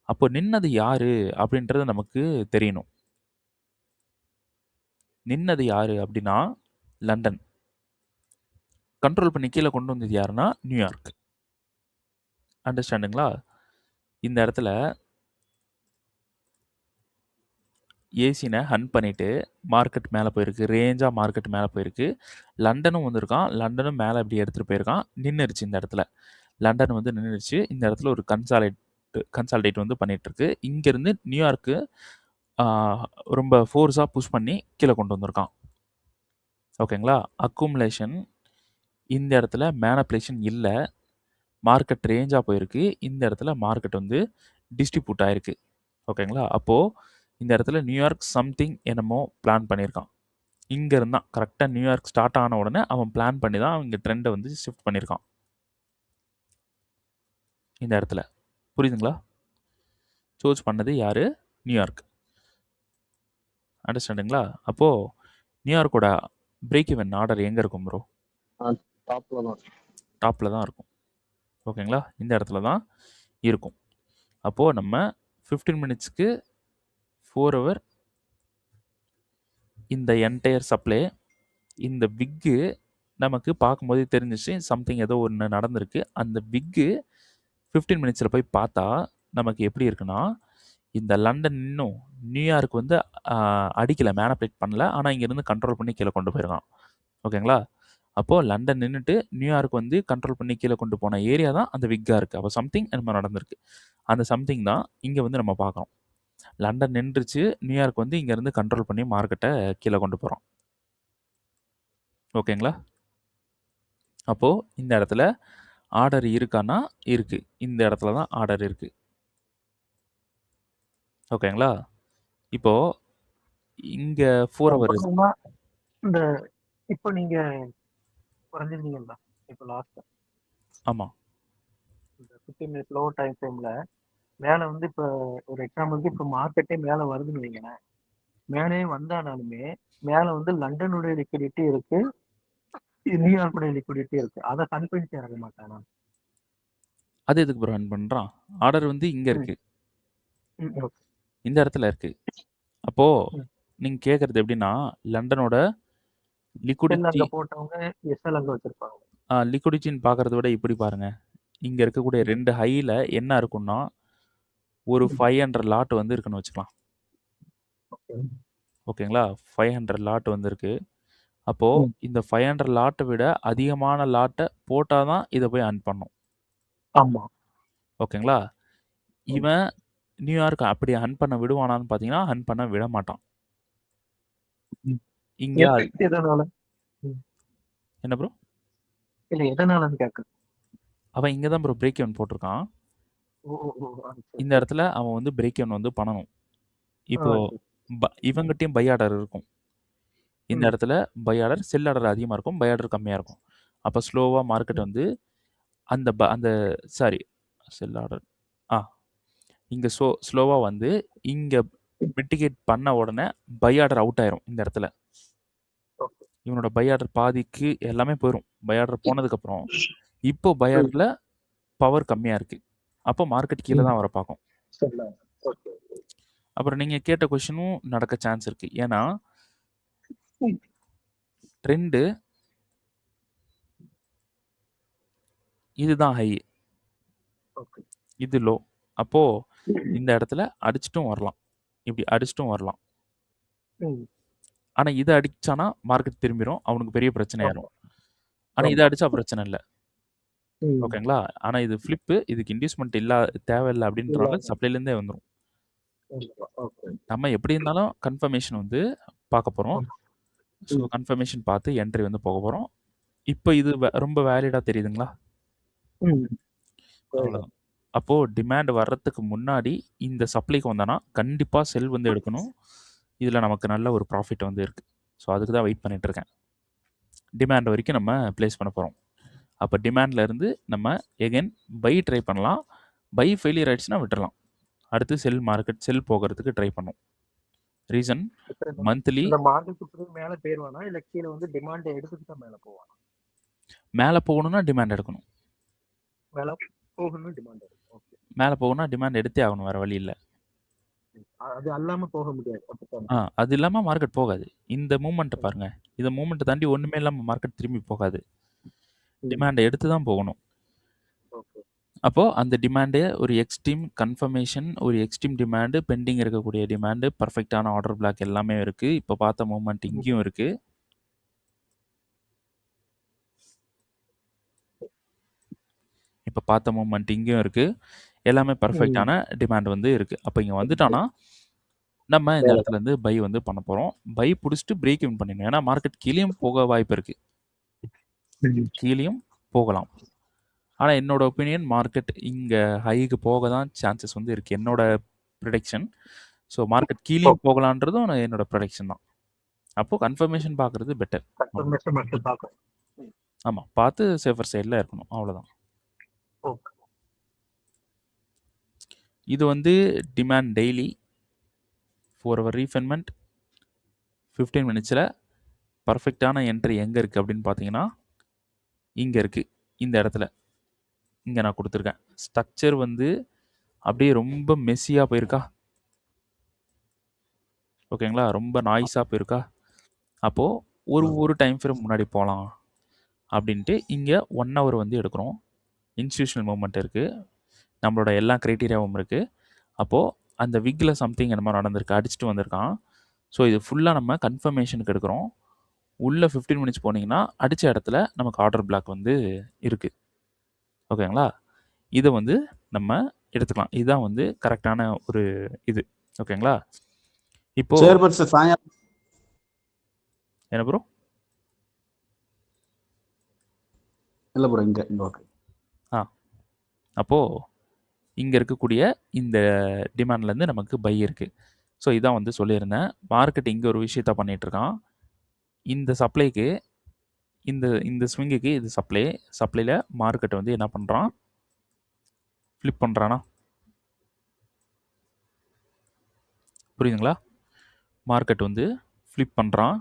அப்போ நின்னது யாரு அப்படின்றது நமக்கு தெரியணும். நின்னது யாரு அப்படின்னா லண்டன். கண்ட்ரோல் பண்ணி கீழே கொண்டு வந்தது யாருன்னா நியூயார்க். அண்டர்ஸ்டாண்டுங்களா? இந்த இடத்துல ஏசினை ஹன் பண்ணிவிட்டு மார்க்கெட் மேலே போயிருக்கு, ரேஞ்சாக மார்க்கெட் மேலே போயிருக்கு. லண்டனும் வந்திருக்கான், லண்டனும் மேலே இப்படி எடுத்துகிட்டு போயிருக்கான். நின்றுருச்சு இந்த இடத்துல. லண்டன் வந்து நின்றுச்சு. இந்த இடத்துல ஒரு கன்சால்டேட் வந்து பண்ணிகிட்ருக்கு. இங்கேருந்து நியூயார்க்கு ரொம்ப ஃபோர்ஸாக புஷ் பண்ணி கீழே கொண்டு வந்திருக்கான். ஓகேங்களா? அக்குமுலேஷன் இந்த இடத்துல மேனிப்புலேஷன் இல்லை, மார்க்கெட் ரேஞ்சாக போயிருக்கு. இந்த இடத்துல மார்க்கெட் வந்து டிஸ்ட்ரிபியூட் ஆகிருக்கு. ஓகேங்களா? அப்போது இந்த இடத்துல நியூயார்க் சம்திங் என்னமோ பிளான் பண்ணியிருக்கான். இங்கே இருந்தான் கரெக்டாக நியூயார்க் ஸ்டார்ட் ஆன உடனே அவன் பிளான் பண்ணி தான் இங்கே ட்ரெண்டை வந்து ஷிஃப்ட் பண்ணியிருக்கான். இந்த இடத்துல புரியுதுங்களா? சூஸ் பண்ணது யார்? நியூயார்க். அண்டர்ஸ்டாண்டுங்களா? அப்போது நியூயார்க்கோட பிரேக் ஈவன் ஆர்டர் எங்கே இருக்கும் ப்ரோ? டாப்பில் தான் இருக்கும். ஓகேங்களா? இந்த இடத்துல தான் இருக்கும். அப்போது நம்ம 15 மினிட்ஸ்க்கு 4 ஹவர் இந்த என்டையர் சப்ளை, இந்த விக்கு நமக்கு பார்க்கும்போது தெரிஞ்சிச்சு சம்திங் ஏதோ ஒன்று நடந்திருக்கு. அந்த விக்கு 15 மினிட்ஸில் போய் பார்த்தா நமக்கு எப்படி இருக்குன்னா, இந்த லண்டன் இன்னும் நியூயார்க் வந்து அடிக்கலை, மேனிப்புலேட் பண்ணல. ஆனால் இங்கேருந்து கண்ட்ரோல் பண்ணி கீழே கொண்டு போயிருக்கான். ஓகேங்களா? அப்போது லண்டன் நின்றுட்டு நியூயார்க் வந்து கண்ட்ரோல் பண்ணி கீழே கொண்டு போன ஏரியா தான் அந்த விக்காக இருக்குது. அப்போ சம்திங் நம்ம நடந்திருக்கு. அந்த சம்திங் தான் இங்கே வந்து நம்ம பார்க்குறோம். லண்டன் நின்றுச்சு, நியூயார்க் வந்து இங்கேருந்து கண்ட்ரோல் பண்ணி மார்க்கெட்டை கீழே கொண்டு போகிறோம். ஓகேங்களா? அப்போது இந்த இடத்துல ஆர்டர் இருக்கான்னா இருக்குது. இந்த இடத்துல தான் ஆர்டர் இருக்குது. ஓகேங்களா? இப்போது இங்கே 4 ஹவர் இந்த இப்போ நீங்க குறைஞ்சிருந்தீங்களா இப்போ லாஸ்ட்? ஆமாம். இந்த 15 மினிட்ஸ் லோ டைம் ஃப்ரேம்ல மேலே வந்து இப்போ ஒரு எக்ஸாம்பிளுக்கு இப்போ மார்க்கெட்டே மேலே வருதுன்னு வைங்களேன். மேலே வந்தானாலுமே மேலே வந்து லண்டனுடைய லிக்விடிட்டி இருக்கு, நியூயார்க்குடைய லிக்விடிட்டி இருக்கு. அதை கன்ஃபரன்ஸ் இறங்க மாட்டானா? அது எதுக்கு ப்ரோ ரன் பண்ணுறான்? ஆர்டர் வந்து இங்கே இருக்குது, இந்த இடத்துல இருக்குது. அப்போது நீங்கள் கேட்குறது எப்படின்னா, லண்டனோட லிக்விடிட்டி போட்டவங்க எஸ்எல் அங்கே வச்சிருப்பாங்க. லிக்விடிட்டின்னு பார்க்குறத விட இப்படி பாருங்கள். இங்கே இருக்கக்கூடிய 2 ஹையில் என்ன இருக்குன்னா, ஒரு 500 லாட் வந்து இருக்குன்னு வச்சுக்கலாம். ஓகேங்களா? 500 லாட் வந்து இருக்கு. அப்போது இந்த 500 லாட்டை விட அதிகமான லாட்டை போட்டால் தான் இதை போய் அர்ன் பண்ணும். ஆமாம். ஓகேங்களா? இவன் நியூயார்க் அப்படி அர்ன் பண்ண விடுவானான்னு பார்த்தீங்கன்னா அர்ன் பண்ண விட மாட்டான். இங்கே எதனால? என்ன ப்ரோ? இல்லை, எதனாலன்னு கேட்குறேன். அவன் இங்கே தான் ப்ரோ பிரேக் ஈவன் போட்டிருக்கான். இந்த இடத்துல அவன் வந்து பிரேக் ஈவன் வந்து பண்ணணும். இப்போ இவங்கிட்டையும் பை ஆர்டர் இருக்கும். இந்த இடத்துல பை ஆர்டர், செல் ஆர்டர் அதிகமாக இருக்கும், பை ஆர்டர் கம்மியாக இருக்கும். அப்போ ஸ்லோவாக மார்க்கெட் வந்து அந்த சாரி செல் ஆர்டர் இங்கே ஸ்லோவாக வந்து இங்கே மிட்டிகேட் பண்ண உடனே பை ஆர்டர் அவுட் ஆயிரும் இந்த இடத்துல. ஓகே. இவனோட பை ஆர்டர் பாதிக்கு எல்லாமே போயிரும். பை ஆர்டர் போனதுக்கப்புறம் இப்போ பை ஆர்டர்ல பவர் கம்மியா இருக்கு. அப்போ மார்க்கெட் கீழ தான் வர பார்க்கும். சரிங்களா? ஓகே. அப்புறம் நீங்க கேட்ட கொஸ்டினும் நடக்க சான்ஸ் இருக்கு. ஏன்னா ட்ரெண்டு இதுதான் ஹை. ஓகே. இது லோ. அப்போ இந்த இடத்துல அடிச்சிட்டும் வரலாம். இப்படி அடிச்சிட்டும் வரலாம். ம். ஆனா இத அடிச்சானா மார்க்கெட் திரும்பிரும். அவனுக்கு பெரிய பிரச்சனை ஆமா. ஆயிரும். ஆனா இத ஆமா. அடிச்சா பிரச்சனை இல்ல. ம். ஓகேங்களா? ஆனா இது ஃபிளிப். இதுக்கு இன்டியூஸ்மென்ட் தேவையில்ல அப்படின்றனால இல்ல. சப்ளைல இருந்தே வந்துரும். ஓகே. நம்ம எப்படி இருந்தாலும் கன்ஃபர்மேஷன் வந்து பார்க்க போறோம். ஆமா. ஸோ ம். கன்ஃபர்மேஷன் பார்த்து என்ட்ரி வந்து போக போறோம். இப்போ இது ரொம்ப வேலிடா தெரியுதுங்களா? ம். அவ்வளோதான். அப்போ டிமாண்ட் வர்றதுக்கு முன்னாடி இந்த சப்ளைக்கு வந்தானா கண்டிப்பா செல் வந்து எடுக்கணும். இதுல நமக்கு நல்ல ஒரு ப்ராஃபிட் வந்து இருக்கு. ஸோ அதுக்கு தான் வெயிட் பண்ணிட்டு இருக்கேன். டிமாண்ட் வரைக்கும் நம்ம பிளேஸ் பண்ண போறோம். அப்போ டிமாண்ட்ல இருந்து நம்ம எகைன் பை ட்ரை பண்ணலாம். பை ஃபெயிலியர் ஆயிடுச்சுன்னா விட்டுறலாம். அடுத்து செல் போகிறதுக்கு ட்ரை பண்ணும். ரீசன் மந்த்லி இந்த மார்க்கெட் மேல போயிருவானா இல்ல கீழ வந்து டிமாண்ட் எடுத்துட்டு தான் மேல போவானா? மேல போகணும்னா டிமாண்ட் எடுக்கணும். மேல போகணும் டிமாண்ட் எடுக்கணும். ஓகே. மேல போகணும்னா டிமாண்ட் எடுத்தே ஆகணும். வேற வழி இல்ல. அது அல்லாம போக முடியாது. அப்படித்தானே? அது இல்லாம மார்க்கெட் போகாது. இந்த மூவ்மெண்ட்ட பாருங்க. இந்த மூவ்மெண்ட்ட தாண்டி ஒண்ணுமே இல்லாம மார்க்கெட் திரும்பி போகாது. டிமாண்ட எடுத்து தான் போகணும். ஓகே. அப்போ அந்த டிமாண்டே ஒரு எக்ஸ்ட்ரீம் கன்ஃபர்மேஷன், ஒரு எக்ஸ்ட்ரீம் டிமாண்ட், பெண்டிங் இருக்கக்கூடிய டிமாண்ட், பெர்ஃபெக்ட்டான ஆர்டர் பிளாக் எல்லாமே இருக்கு. இப்போ பார்த்த மூவ்மெண்ட் இங்கேயும் இருக்கு. இப்போ பார்த்த மூவ்மெண்ட் இங்கேயும் இருக்கு. எல்லாமே பெர்ஃபெக்ட்டான டிமாண்ட் வந்து இருக்கு. அப்போ இங்க வந்துட்டானா நம்ம இந்த இடத்துல இருந்து பை வந்து பண்ண போறோம். பை புடிச்சிட்டு பிரேக் ஈவன் பண்ணிடணும். ஏன்னா மார்க்கெட் கீழயும் போக வாய்ப்பு இருக்கு. கீழயும் போகலாம். ஆனா என்னோட ஒப்பீனியன் மார்க்கெட் இங்க ஹைக்கு போக தான் சான்சஸ் வந்து இருக்கு. என்னோட ப்ரெடிக்ஷன். ஸோ மார்க்கெட் கீழயும் போகலான்றதும் என்னோட ப்ரெடிக்ஷன் தான். அப்போ கன்ஃபர்மேஷன் பார்க்கறது பெட்டர். கன்ஃபர்மேஷன் மட்டும் பார்க்கணும். ஆமா. பார்த்து சேஃபர் சைடுல இருக்கணும். அவ்வளவுதான். ஓகே. இது வந்து demand daily for hour refinement 15 மினிட்ஸ்ல பெர்ஃபெக்ட்டான என்ட்ரி எங்க இருக்கு அப்படின்னு பார்த்தீங்கன்னா இங்க இருக்கு. இந்த இடத்துல. இங்க நான் கொடுத்துருக்கேன். ஸ்ட்ரக்சர் வந்து அப்படியே ரொம்ப மெஸ்ஸியா போயிருக்கா? ஓகேங்களா? ரொம்ப நாய்ஸா போயிருக்கா? அப்போ ஒரு டைம் ஃப்ரேம் முன்னாடி போலாம் அப்படின்ட்டு இங்க 1 ஹவர் வந்து எடுக்கிறோம். இன்ஸ்டிடியூஷனல் மூவ்மெண்ட் இருக்கு. நம்மளோட எல்லா கிரைட்டீரியாவும் இருக்கு. அப்போ அந்த விக்ல சம்திங் என்னமோ நடந்திருக்கு. அடிச்சுட்டு வந்திருக்கான். ஸோ இது ஃபுல்லா நம்ம கன்ஃபர்மேஷனுக்கு எடுக்கிறோம். உள்ள 15 மினிட்ஸ் போனீங்கன்னா அடிச்ச இடத்துல நமக்கு ஆர்டர் பிளாக் வந்து இருக்கு. ஓகேங்களா? இதை வந்து நம்ம எடுத்துக்கலாம். இதுதான் வந்து கரெக்டான ஒரு இது. ஓகேங்களா? இப்போ என்ன ப்ரோ? இல்ல ப்ரோ இங்க ஓகே. அப்போ இங்க இருக்கக்கூடிய இந்த டிமாண்ட்ல இருந்து நமக்கு பை இருக்கு. ஸோ இதான் வந்து சொல்லியிருந்தேன். மார்க்கெட் இங்க ஒரு விஷயத்த பண்ணிட்டு இருக்கான். இந்த சப்ளைக்கு இந்த ஸ்விங்குக்கு இது சப்ளைல மார்க்கெட் வந்து என்ன பண்றான்? ஃபிளிப் பண்றானா? புரியுதுங்களா? மார்க்கெட் வந்து ஃபிளிப் பண்றான்.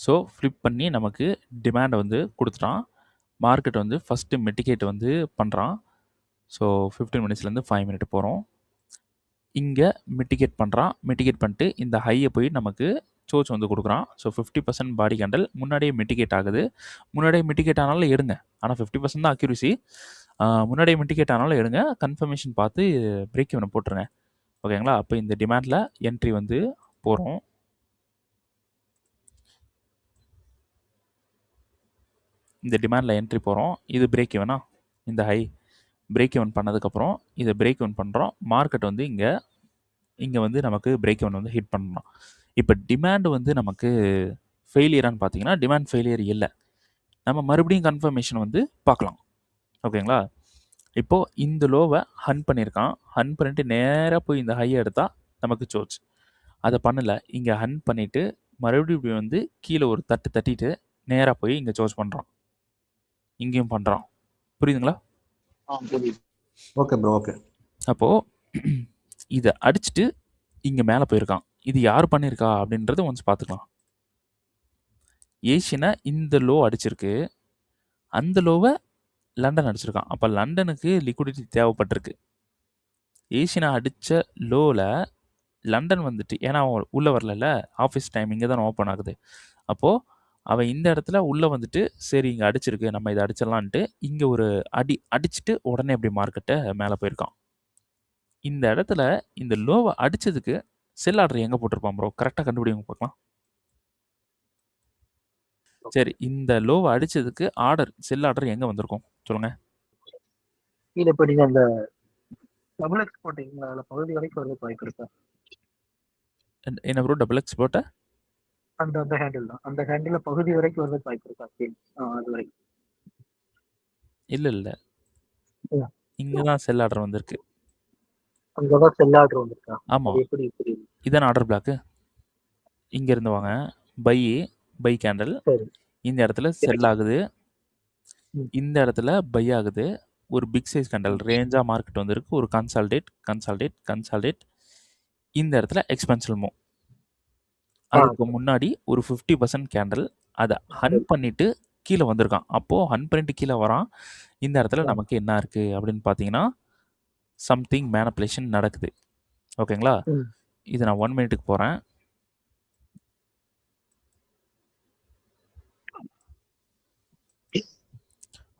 ஸோ ஃபிளிப் பண்ணி நமக்கு டிமாண்டை வந்து கொடுத்துட்டான். மார்க்கெட் வந்து ஃபஸ்ட்டு மிட்டிகேட் வந்து பண்ணுறான். ஸோ 15 மினிட்ஸ்லேருந்து 5 மினிட் போகிறோம். இங்கே மிட்டிகேட் பண்ணுறான். மிட்டிகேட் பண்ணிட்டு இந்த ஹையை போய் நமக்கு சோச் வந்து கொடுக்குறான். ஸோ 50% பாடி கேண்டல் முன்னாடியே மிட்டிகேட் ஆகுது. முன்னாடியே மிட்டிகேட் ஆனாலும் எடுங்க. ஆனால் 50% தான் அக்யூரிசி. முன்னாடியே மிட்டிகேட் ஆனாலும் எடுங்க. கன்ஃபர்மேஷன் பார்த்து பிரேக் இவனை போட்டுருங்க. ஓகேங்களா? அப்போ இந்த டிமாண்டில் என்ட்ரி வந்து போகிறோம். இந்த டிமாண்டில் என்ட்ரி போகிறோம். இது பிரேக் இவனா? இந்த ஹை பிரேக் இவன் பண்ணதுக்கப்புறம் இதை பிரேக் இவன் பண்ணுறோம். மார்க்கெட் வந்து இங்கே வந்து நமக்கு பிரேக் இவன் வந்து ஹிட் பண்ணலாம். இப்போ டிமாண்ட் வந்து நமக்கு ஃபெயிலியரான்னு பார்த்தீங்கன்னா டிமாண்ட் ஃபெயிலியர் இல்லை. நம்ம மறுபடியும் கன்ஃபர்மேஷன் வந்து பார்க்கலாம். ஓகேங்களா? இப்போது இந்த லோவை ஹன் பண்ணியிருக்கான். ஹன் பண்ணிவிட்டு நேராக போய் இந்த ஹையை எடுத்தால் நமக்கு சோச். அதை பண்ணலை. இங்கே ஹன் பண்ணிவிட்டு மறுபடியும் வந்து கீழே ஒரு தட்டிட்டு நேராக போய் இங்கே சோச் பண்ணுறான். இங்கேயும் பண்ணுறான். புரியுதுங்களா? புரியுது. Okay bro okay. அப்போது இதை அடிச்சுட்டு இங்கே மேலே போயிருக்கான். இது யார் பண்ணியிருக்கா அப்படின்றத ஒன்ஸ் பார்த்துக்கலாம். ஏஷியனை இந்த லோ அடிச்சிருக்கு, அந்த லோவை லண்டன் அடிச்சிருக்கான். அப்போ லண்டனுக்கு லிக்விடிட்டி தேவைப்பட்டிருக்கு. ஏஷியனை அடித்த லோவில் லண்டன் வந்துட்டு, ஏன்னா அவன் உள்ளே வரல, ஆஃபீஸ் டைம் இங்கே தான் ஓப்பன் ஆகுது. அப்போது அவன் இந்த இடத்துல உள்ளே வந்துட்டு சரி இங்கே அடிச்சிருக்கு, நம்ம இதை அடிச்சிடலான்ட்டு இங்கே ஒரு அடிச்சுட்டு உடனே அப்படி மார்க்கெட்டை மேலே போயிருக்கான். இந்த இடத்துல இந்த லோவை அடித்ததுக்கு செல் ஆர்டர் எங்கே போட்டிருப்பான் ப்ரோ? கரெக்டாக கண்டுபிடிங்க பார்க்கலாம். சரி, இந்த லோவை அடித்ததுக்கு செல் ஆர்டர் எங்கே வந்திருக்கும் சொல்லுங்கள். கீழே இப்போ நீங்கள் அந்த டபுள் எக்ஸ் போட்டீங்களா, அதில் பகுதி வரைக்கும் வந்து வாய்ப்பு இருக்கா? என்ன ப்ரோ டபுள் எக்ஸ் போட்ட? அந்த ஹேண்டில் தான், அந்த ஹேண்டில் பகுதி வரைக்கும் வந்து வாய்ப்பு இருக்கா? அது வரைக்கும் இல்லை, இங்கே தான் செல் ஆர்டர் வந்திருக்கு. அங்கே தான் செல் ஆர்டர் வந்திருக்கா? ஆமாம், எப்படி புரியுது? இதான ஆர்டர் பிளாக்கு. இங்கேருந்து வாங்க, பை கேண்டல், இந்த இடத்துல செல் ஆகுது, இந்த இடத்துல பை ஆகுது, ஒரு பிக் சைஸ் கேண்டல் ரேஞ்சாக மார்க்கெட் வந்திருக்கு, ஒரு கன்சால்டேட், இந்த இடத்துல எக்ஸ்பென்ஷன் மூவ். அதுக்கு முன்னாடி ஒரு 50% கேண்டல் அதை ஹன் பண்ணிட்டு கீழே வந்திருக்கான். அப்போது ஹன் பண்ணிட்டு கீழே வரான். இந்த இடத்துல நமக்கு என்ன இருக்குது அப்படின்னு பார்த்தீங்கன்னா சம்திங் மேனிபுலேஷன் நடக்குது. ஓகேங்களா? இது நான் 1 மினிட்டுக்கு போகிறேன்.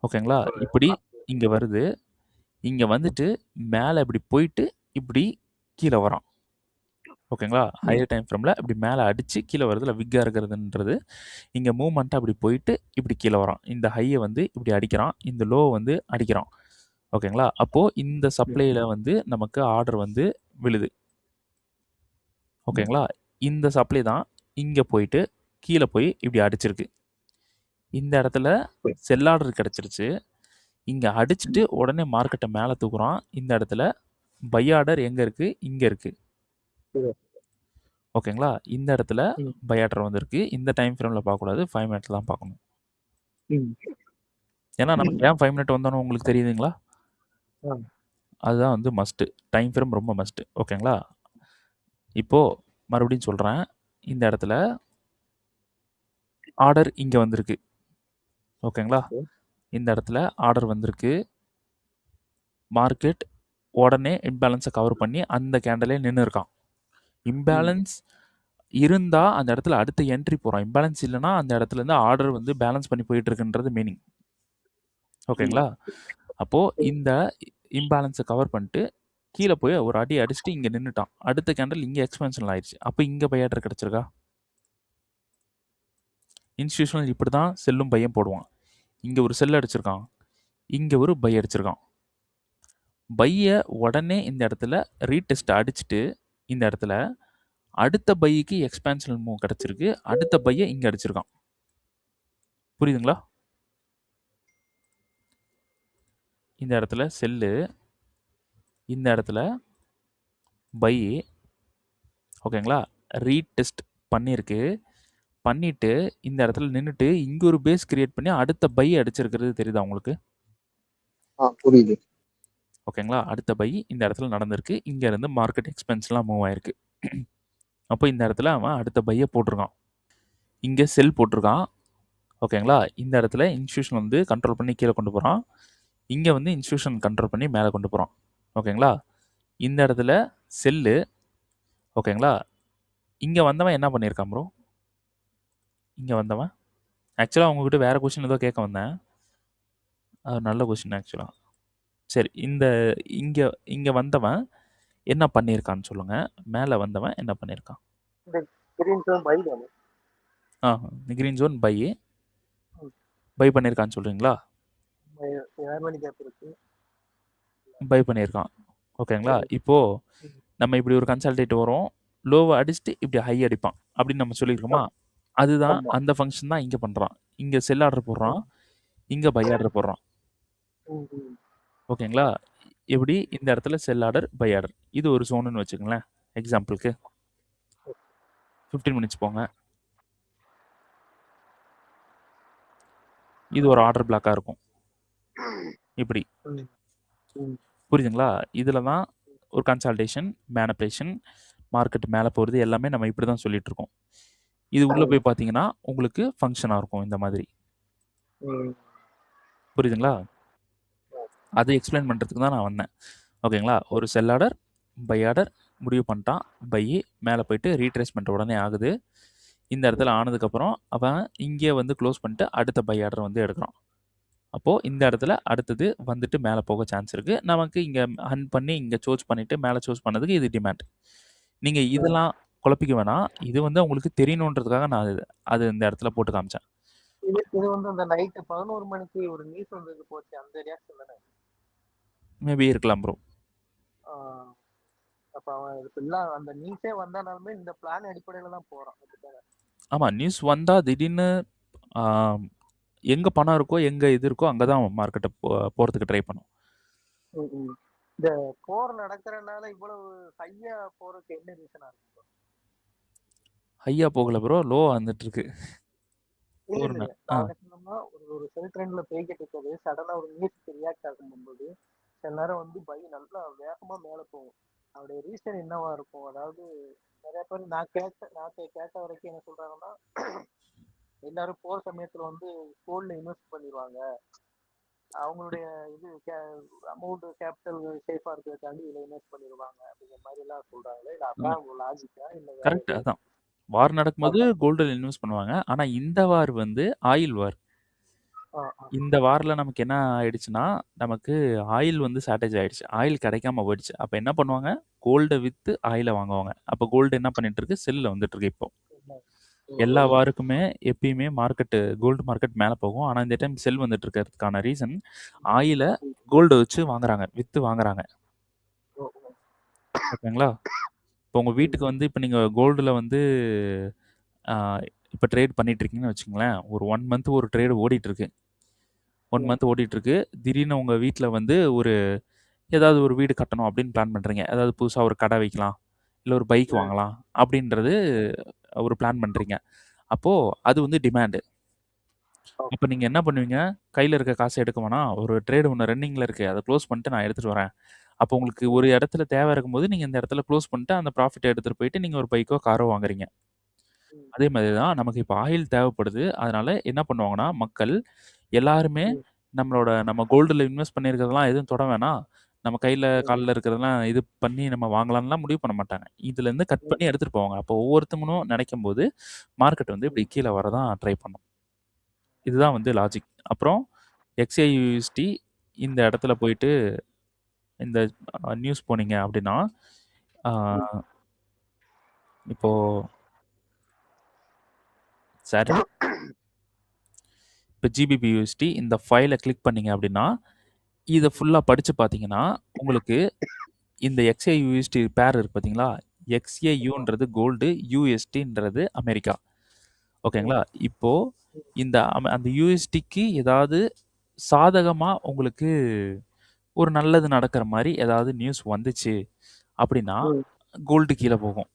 ஓகேங்களா? இப்படி இங்கே வருது, இங்கே வந்துட்டு மேலே இப்படி போயிட்டு இப்படி கீழே வரான். ஓகேங்களா? ஹையர் டைம் ஃப்ரேமில் இப்படி மேலே அடித்து கீழே வருதுல விக்காக இருக்கிறதுன்றது, இங்கே மூவ்மெண்ட்டாக அப்படி போயிட்டு இப்படி கீழே வரான். இந்த ஹையை வந்து இப்படி அடிக்கிறான், இந்த லோ வந்து அடிக்கிறான். ஓகேங்களா? அப்போது இந்த சப்ளையில் வந்து நமக்கு ஆர்டர் வந்து விழுது. ஓகேங்களா? இந்த சப்ளை தான் இங்கே போயிட்டு கீழே போய் இப்படி அடிச்சிருக்கு. இந்த இடத்துல செல் ஆர்டர் கிடச்சிருச்சு. இங்கே அடிச்சுட்டு உடனே மார்க்கெட்டை மேலே தூக்குறான். இந்த இடத்துல பை ஆர்டர் எங்கே இருக்குது? இங்கே இருக்குது. ஓகேங்களா? இந்த இடத்துல பை ஆர்டர் வந்திருக்கு. இந்த டைம் ஃப்ரேமில் பார்க்கக்கூடாது, 5 மினிட்ல தான் பார்க்கணும். ஏன்னா நமக்கு ஏன் 5 மினிட் வந்தோன்னு உங்களுக்கு தெரியுதுங்களா? அதுதான் வந்து மஸ்ட்டு. டைம் ஃப்ரேம் ரொம்ப மஸ்ட்டு. ஓகேங்களா? இப்போது மறுபடியும் சொல்கிறேன், இந்த இடத்துல ஆர்டர் இங்கே வந்திருக்கு. ஓகேங்களா? இந்த இடத்துல ஆர்டர் வந்திருக்கு. மார்க்கெட் உடனே இம்பேலன்ஸை கவர் பண்ணி அந்த கேண்டலே நின்று இருக்கான். இம்பேலன்ஸ் இருந்தால் அந்த இடத்துல அடுத்த என்ட்ரி போகிறான். இம்பேலன்ஸ் இல்லைன்னா அந்த இடத்துல இருந்து ஆர்டர் வந்து பேலன்ஸ் பண்ணி போயிட்டு இருக்குன்றது மீனிங். ஓகேங்களா? அப்போது இந்த இம்பேலன்ஸை கவர் பண்ணிட்டு கீழே போய் ஒரு அடி அடிச்சுட்டு இங்கே நின்றுட்டான். அடுத்த கேண்டல் இங்கே எக்ஸ்பென்ஷன் ஆயிடுச்சு. அப்போ இங்கே பை ஆர்டர் கிடச்சிருக்கா? இன்ஸ்டியூஷனல் இப்படி தான் செல்லும் பையன் போடுவான். இங்கே ஒரு செல் அடிச்சிருக்கான், இங்கே ஒரு பை அடிச்சிருக்கான். பையை உடனே இந்த இடத்துல ரீடெஸ்ட் அடிச்சுட்டு இந்த இடத்துல அடுத்த பைக்கு எக்ஸ்பேன்ஷனல் மூவ் கிடச்சிருக்கு. அடுத்த பையை இங்கே அடிச்சிருக்கான். புரியுதுங்களா? இந்த இடத்துல செல்லு, இந்த இடத்துல பை. ஓகேங்களா? ரீடெஸ்ட் பண்ணியிருக்கு. பண்ணிவிட்டு இந்த இடத்துல நின்றுட்டு இங்கே ஒரு பேஸ் கிரியேட் பண்ணி அடுத்த பை அடிச்சிருக்கிறது தெரியுதா உங்களுக்கு? புரியுது. ஓகேங்களா? அடுத்த பை இந்த இடத்துல நடந்திருக்கு. இங்கேருந்து மார்க்கெட் எக்ஸ்பென்ஸ்லாம் மூவ் ஆயிருக்கு. அப்போ இந்த இடத்துல அவன் அடுத்த பையை போட்டிருக்கான், இங்கே செல் போட்டிருக்கான். ஓகேங்களா? இந்த இடத்துல இன்ஸ்டியூஷன் வந்து கண்ட்ரோல் பண்ணி கீழே கொண்டு போகிறான், இங்கே வந்து இன்ஸ்டியூஷன் கண்ட்ரோல் பண்ணி மேலே கொண்டு போகிறான். ஓகேங்களா? இந்த இடத்துல செல்லு. ஓகேங்களா? இங்கே வந்தவன் என்ன பண்ணியிருக்கான் ப்ரோ? இங்கே வந்தவன் ஆக்சுவலாக உங்ககிட்ட வேறு கொஸ்டின் ஏதோ கேட்க வந்தேன், அது நல்ல கொஸ்டின் ஆக்சுவலாக. சரி, இங்கே இங்கே வந்தவன் என்ன பண்ணியிருக்கான்னு சொல்லுங்கள். மேலே வந்தவன் என்ன பண்ணியிருக்கான்? கிரீன் ஜோன் பை பண்ணியிருக்கான்னு சொல்கிறீங்களா? பை பண்ணியிருக்கான். ஓகேங்களா? இப்போது நம்ம இப்படி ஒரு கன்சல்டேட் வரும், லோவை அடிச்சுட்டு இப்படி ஹை அடிப்பான் அப்படின்னு நம்ம சொல்லியிருக்கோமா? அதுதான் அந்த ஃபங்க்ஷன் தான் இங்கே பண்ணுறான். இங்கே செல் ஆர்டர் போடுறான், இங்கே பை ஆர்டர் போடுறான். ஓகேங்களா? எப்படி இந்த இடத்துல செல் ஆர்டர் பை ஆர்டர், இது ஒரு ஜோனுன்னு வச்சுக்கங்களேன். எக்ஸாம்பிளுக்கு 15 மினிட்ஸ் போங்க. இது ஒரு ஆர்டர் பிளாக்காக இருக்கும். இப்படி புரியுதுங்களா? இதில் தான் ஒரு கன்சல்டேஷன், மேனிபுலேஷன், மார்க்கெட் மேலே போகிறது எல்லாமே நம்ம இப்படி தான் சொல்லிட்டு இருக்கோம். இது உள்ளே போய் பார்த்தீங்கன்னா உங்களுக்கு ஃபங்க்ஷனாக இருக்கும் இந்த மாதிரி. புரியுதுங்களா? அதை எக்ஸ்பிளைன் பண்ணுறதுக்கு தான் நான் வந்தேன். ஓகேங்களா? ஒரு செல் ஆர்டர், பை ஆர்டர் முடிவு பண்ணிட்டான். பை மேலே போயிட்டு ரீட்ரேஸ்மெண்ட் உடனே ஆகுது. இந்த இடத்துல ஆனதுக்கப்புறம் அவன் இங்கே வந்து க்ளோஸ் பண்ணிட்டு அடுத்த பை ஆர்டர் வந்து எடுக்கிறான். அப்போது இந்த இடத்துல அடுத்தது வந்துட்டு மேலே போக சான்ஸ் இருக்குது. நமக்கு இங்கே ஹன் பண்ணி இங்கே சூஸ் பண்ணிவிட்டு மேலே சூஸ் பண்ணதுக்கு இது டிமாண்ட். நீங்கள் இதெல்லாம் குழப்பிக்க வேணாம். இது வந்து உங்களுக்கு தெரியணுன்றதுக்காக நான் அது இந்த இடத்துல போட்டு காமிச்சேன். இது வந்து அந்த நைட்டு 11 மணிக்கு ஒரு நியூஸ் வந்தது போச்சு, அந்த ரியாக்ஷன் தானே? மேபி இருக்கலாம் ப்ரோ. அப்ப அவன் ஃபுல்லாக அந்த நியூஸே வந்தாலுமே இந்த பிளான் அடிப்படையில் தான் போகிறான். ஆமாம், நியூஸ் வந்தால் திடீர்னு எங்கே பணம் இருக்கோ எங்கே இது இருக்கோ அங்கே தான் மார்க்கெட்டை போகிறதுக்கு ட்ரை பண்ணும். இந்த போர் நடக்கிறனால இவ்வளவு ஹையா போறதுக்கு என்ன ரீசனா இருக்கு? ஹையா போகல ப்ரோ, லோ வந்துட்டு இருக்கு. ஒரு செல் ட்ரெண்ட்ல போய்கிட்டு இருக்கிறது சடனா ஒரு நியூஸ்க்கு ரியாக்ட் ஆகும்போது சில நேரம் வந்து பை நல்லா வேகமா மேல போகும். அவருடைய ரீசன் என்னவா இருக்கும்? அதாவது நிறைய பேர் நான் கேட்ட வரைக்கும் என்ன சொல்றாங்கன்னா, எல்லாரும் போற சமயத்துல வந்து கோல்ட்ல இன்வெஸ்ட் பண்ணிடுவாங்க, அவங்களுடைய இது அமௌண்ட் கேபிட்டல் சேஃபா இருக்கிறதுக்காண்டி இதுல இன்வெஸ்ட் பண்ணிடுவாங்க அப்படிங்கிற மாதிரி எல்லாம் சொல்றாங்களே. இல்ல அதான் லாஜிக்கா? இல்ல கரெக்ட். அதான் வார் நடக்கும்போது கோல்டில் இன்வெஸ்ட் பண்ணுவாங்க. ஆனால் இந்த வார் வந்து ஆயில் வார். இந்த வாரில் நமக்கு என்ன ஆயிடுச்சுன்னா, நமக்கு ஆயில் வந்து ஷார்ட்டேஜ் ஆயிடுச்சு. ஆயில் கிடைக்காம போயிடுச்சு. அப்போ என்ன பண்ணுவாங்க? கோல்டை விற்று ஆயிலை வாங்குவாங்க. அப்போ கோல்டு என்ன பண்ணிட்டு இருக்கு? செல்லில் வந்துட்டு இருக்கு. இப்போ எல்லா வாருக்குமே எப்பயுமே மார்க்கெட்டு கோல்டு மார்க்கெட் மேலே போகும். ஆனால் இந்த டைம் செல் வந்துட்டு இருக்கிறதுக்கான ரீசன் ஆயிலை கோல்டை வச்சு வாங்குறாங்க, விற்று வாங்குறாங்க. ஓகேங்களா? இப்போ உங்கள் வீட்டுக்கு வந்து இப்போ நீங்கள் கோல்டில் வந்து இப்போ ட்ரேட் பண்ணிட்டு இருக்கீங்கன்னு வச்சுங்களேன். ஒரு 1 மந்த் ஒரு ட்ரேடு ஓடிட்டுருக்கு. 1 மந்த் ஓடிட்டுருக்கு. திடீர்னு உங்கள் வீட்டில் வந்து ஏதாவது ஒரு வீடு கட்டணும் அப்படின்னு பிளான் பண்ணுறீங்க. அதாவது புதுசாக ஒரு கடை வைக்கலாம், இல்லை ஒரு பைக் வாங்கலாம் அப்படின்றது ஒரு பிளான் பண்ணுறீங்க. அப்போது அது வந்து டிமாண்டு. அப்போ நீங்கள் என்ன பண்ணுவீங்க? கையில் இருக்க காசை எடுக்க வேணாம், ஒரு ட்ரேடு ஒன்று ரன்னிங்கில் இருக்குது, அதை க்ளோஸ் பண்ணிட்டு நான் எடுத்துகிட்டு வரேன். அப்போ உங்களுக்கு ஒரு இடத்துல தேவை இருக்கும்போது நீங்கள் இந்த இடத்துல க்ளோஸ் பண்ணிட்டு அந்த ப்ராஃபிட்டை எடுத்துகிட்டு போயிட்டு நீங்கள் ஒரு பைக்கோ காரோ வாங்குறீங்க. அதே மாதிரி தான் நமக்கு இப்போ ஆயில் தேவைப்படுது. அதனால என்ன பண்ணுவாங்கன்னா, மக்கள் எல்லாருமே நம்ம கோல்டில் இன்வெஸ்ட் பண்ணியிருக்கிறதெல்லாம் எதுவும் தொட வேணாம், நம்ம கையில் காலில் இருக்கிறதெல்லாம் இது பண்ணி நம்ம வாங்கலாம்லாம் முடிவு பண்ண மாட்டாங்க. இதுலேருந்து கட் பண்ணி எடுத்துகிட்டு போவாங்க. அப்போ ஒவ்வொருத்தவங்களும் நினைக்கும் போது மார்க்கெட் வந்து இப்படி கீழே வரதான் ட்ரை பண்ணும். இதுதான் வந்து லாஜிக். அப்புறம் XAUST இந்த இடத்துல போயிட்டு இந்த நியூஸ் போனீங்க அப்படின்னா, இப்போ சரி, இப்போ GBPUSD இந்த ஃபைலை கிளிக் பண்ணீங்க அப்படின்னா, இதை ஃபுல்லாக படித்து பார்த்தீங்கன்னா உங்களுக்கு இந்த XAUSD பேர் இருக்கு பார்த்தீங்களா? XAUன்றது கோல்டு, USDன்றது அமெரிக்கா. ஓகேங்களா? இப்போது அந்த USDக்கு ஏதாவது சாதகமாக உங்களுக்கு ஒரு நல்லது நடக்கிற மாதிரி ஏதாவது நியூஸ் வந்துச்சு அப்படின்னா கோல்டு கீழே போகும்.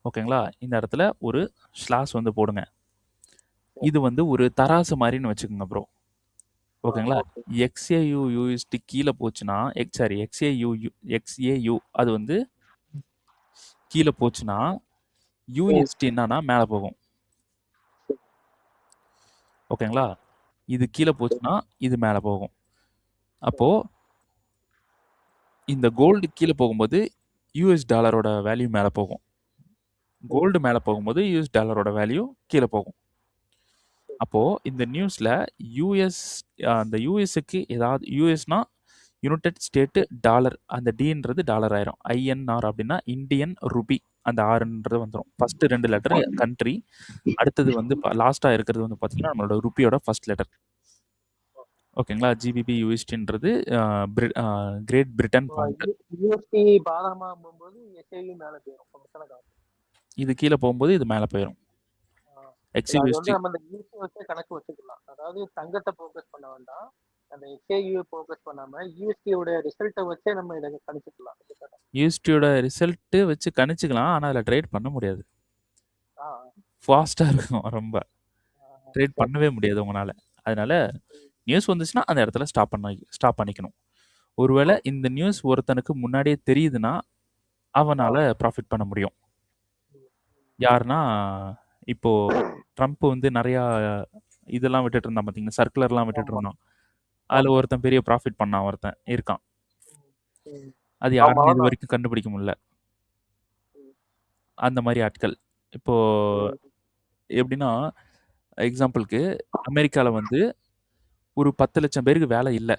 ஓகேங்களா? இந்த இடத்துல ஒரு ஸ்லாஷ் வந்து போடுங்க. இது வந்து ஒரு தராசு மாதிரின்னு வச்சுக்கோங்க ப்ரோ. ஓகேங்களா? XAUUSD கீழே போச்சுன்னா XAU அது வந்து கீழே போச்சுன்னா USD என்னன்னா மேலே போகும். ஓகேங்களா? இது கீழே போச்சுன்னா இது மேலே போகும். அப்போது இந்த கோல்டு கீழே போகும்போது US டாலரோட வேல்யூ மேலே போகும். கோல்டு மேலே போகும்போது US டாலரோட வேல்யூ கீழே போகும். அப்போது இந்த நியூஸில் அந்த யூஎஸ்க்கு ஏதாவது யூஎஸ்னா யுனைடெட் ஸ்டேட்டு டாலர், அந்த டின்றது டாலர் ஆயிரும். INR அப்படின்னா இந்தியன் ருபி, அந்த ஆறுன்றது வந்துடும். ஃபஸ்ட்டு 2 லெட்டர் கண்ட்ரி, அடுத்தது வந்து லாஸ்ட்டாக இருக்கிறது வந்து பார்த்தீங்கன்னா நம்மளோட ருபியோட ஃபர்ஸ்ட் லெட்டர். ஓகேங்களா? GBPUSDன்றது கிரேட் பிரிட்டன் பாயிண்ட். இது கீழே போகும்போது இது மேலே போயிடும். XAUSD கணக்கு வச்சுக்கலாம். அதாவது தங்கத்தை ஃபோக்கஸ் பண்ண வேண்டாம், அந்த XAU ஃபோக்கஸ் பண்ணாம USD-யோட ரிசல்ட்டை வச்சே நம்ம இதை கணிச்சுக்கலாம். USD-யோட ரிசல்ட்டு வச்சு கணிச்சுக்கலாம், ஆனால் அதில் ட்ரேட் பண்ண முடியாது. ஃபாஸ்ட்டாக இருக்கும், ரொம்ப ட்ரேட் பண்ணவே முடியாது உங்களால். அதனால நியூஸ் வந்துச்சுன்னா அந்த இடத்துல ஸ்டாப் பண்ணிக்கணும். ஒருவேளை இந்த நியூஸ் ஒருத்தனுக்கு முன்னாடியே தெரியுதுன்னா அவனால ப்ராஃபிட் பண்ண முடியும். யாருன்னா இப்போ ட்ரம்ப் வந்து நிறையா இதெல்லாம் விட்டுட்டு இருந்தான் பார்த்தீங்கன்னா, சர்க்குலர்லாம் விட்டுட்டு ஆமா இருந்தான். அதில் ஒருத்தன் பெரிய ப்ராஃபிட் பண்ணான், ஒருத்தன் இருக்கான். ம். அது ஆமா யாருன்னு இது அதான் வரைக்கும் கண்டுபிடிக்க முடியல. ம். அந்த மாதிரி ஆட்கள். இப்போ ம். எப்படின்னா எக்ஸாம்பிளுக்கு அமெரிக்காவில் வந்து ஒரு 10 லட்சம் பேருக்கு வேலை இல்லை.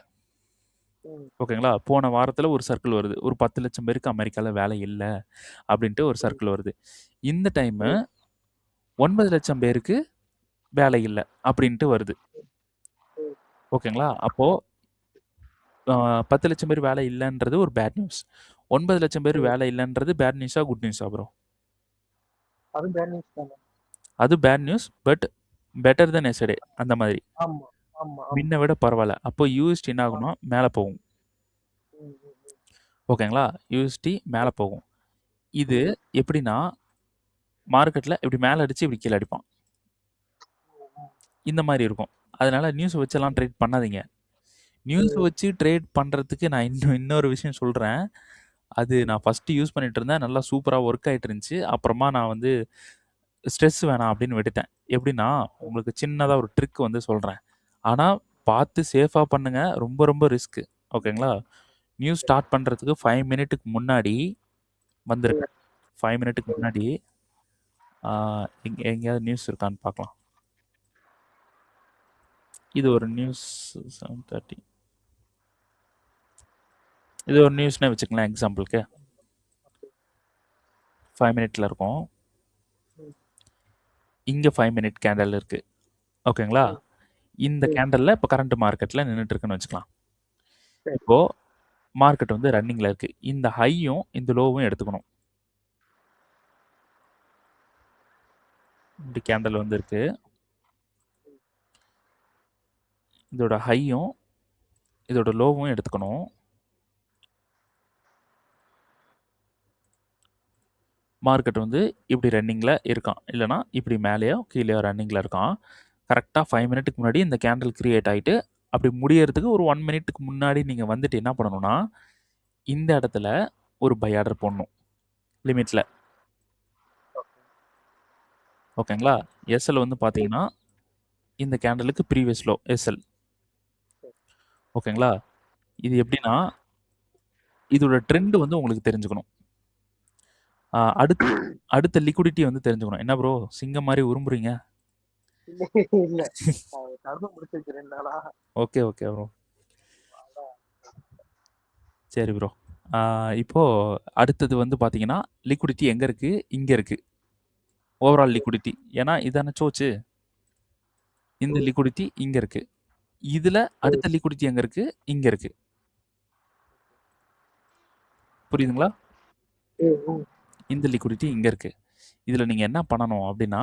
ம். ஓகேங்களா? போன வாரத்தில் ஒரு சர்க்கிள் வருது. ஒரு 10 லட்சம் பேருக்கு அமெரிக்காவில் வேலை இல்லை அப்படின்ட்டு ஒரு ம். சர்க்கிள் வருது. இந்த டைமு ம். 9 லட்சம் பேருக்கு வேலை இல்லை அப்படின்ட்டு வருது. ம். ஓகேங்களா? அப்போது 10 லட்சம் பேர் வேலை இல்லைன்றது ஒரு பேட் நியூஸ். 9 லட்சம் பேர் ம். வேலை இல்லைன்றது பேட் நியூஸா குட் நியூஸா ப்ரோ? அது பேட் நியூஸ் தானே. அது bad news but better than yesterday அந்த மாதிரி. ஆமா ஆமா ஆமா முன்ன விட பரவாயில்ல. அப்போ யூஎஸ்டி என்ன ஆ. ஆகும்னா மேலே போகும். ம். ம். ம். ஓகேங்களா? யூஎஸ்டி மேலே போகும். இது ம். எப்படின்னா மார்க்கெட்டில் இப்படி மேலே அடித்து இப்படி கீழே அடிப்பான். ம். இந்த மாதிரி இருக்கும். அதனால நியூஸ் வச்செல்லாம் ட்ரேட் பண்ணாதீங்க. நியூஸ் ம். வச்சு ட்ரேட் பண்ணுறதுக்கு நான் இன்னொரு விஷயம் சொல்கிறேன். அது நான் ஃபஸ்ட்டு யூஸ் பண்ணிட்டு இருந்தேன். நல்லா சூப்பராக ஒர்க் ஆகிட்டு இருந்துச்சு. அப்புறமா நான் வந்து ஸ்ட்ரெஸ் வேணாம் அப்படின்னு விட்டுட்டேன். எப்படின்னா உங்களுக்கு சின்னதாக ஒரு ட்ரிக் வந்து சொல்கிறேன். ஆனால் பார்த்து சேஃபாக பண்ணுங்க. ரொம்ப ரொம்ப ரிஸ்க்கு. ஓகேங்களா? நியூஸ் ஸ்டார்ட் பண்ணுறதுக்கு 5 மினிட்டுக்கு முன்னாடி வந்துருங்க. 5 மினிட்டுக்கு முன்னாடி எங்கேயாவது நியூஸ் இருக்கான்னு பார்க்கலாம். இது ஒரு நியூஸ் 7:30. இது ஒரு நியூஸ்னே வச்சுக்கலாம் எக்ஸாம்பிளுக்கு. 5 மினிட்ல இருக்கும். இங்கே 5 மினிட் கேண்டல் இருக்குது. ஓகேங்களா? இந்த கேண்டலில் இப்போ கரண்ட் மார்க்கெட்டில் நின்றுட்டு இருக்குன்னு வச்சுக்கலாம். இப்போது மார்க்கெட் வந்து ரன்னிங்கில் இருக்குது. இந்த ஹையும் இந்த லோவும் எடுத்துக்கணும். இப்படி கேண்டல் வந்து இருக்கு. இதோட ஹையும் இதோட லோவும் எடுத்துக்கணும். மார்க்கெட் வந்து இப்படி ரன்னிங்கில் இருக்கான். இல்லைனா இப்படி மேலேயோ கீழேயோ ரன்னிங்கில் இருக்கான். கரெக்டாக 5 மினிட்டுக்கு முன்னாடி இந்த கேண்டில் கிரியேட் ஆகிட்டு அப்படி முடியறதுக்கு ஒரு 1 மினிட்டுக்கு முன்னாடி நீங்கள் வந்துட்டு என்ன பண்ணணும்னா இந்த இடத்துல ஒரு பை ஆர்டர் போடணும் லிமிட்டில். ஓகேங்களா? எஸ்எல் வந்து பார்த்தீங்கன்னா இந்த கேண்டலுக்கு ப்ரீவியஸ் லோ எஸ்எல். ஓகேங்களா? இது எப்படின்னா இதோட ட்ரெண்ட் வந்து உங்களுக்கு தெரிஞ்சுக்கணும். அடுத்த லிக்விடிட்டி வந்து தெரிஞ்சுக்கணும். என்ன ப்ரோ சிங்கம் மாதிரி உரும்புறீங்க? இல்ல கரும்பு முடிச்சிருச்சு 2 நாளா. Okay okay bro. சரி ப்ரோ. இப்போ அடுத்தது வந்து பார்த்தீங்கன்னா லிக்விடிட்டி எங்கே இருக்குது? இங்கே இருக்குது. Overall liquidity. ஏன்னா இதான சோச்சு. இந்த லிக்விடிட்டி இங்கே இருக்குது. இதில் அடுத்த லிக்விடிட்டி எங்கே இருக்குது? இங்கே இருக்குது. புரியுதுங்களா? இந்த லிக்விடிட்டி இங்கே இருக்குது. இதில் நீங்கள் என்ன பண்ணணும் அப்படின்னா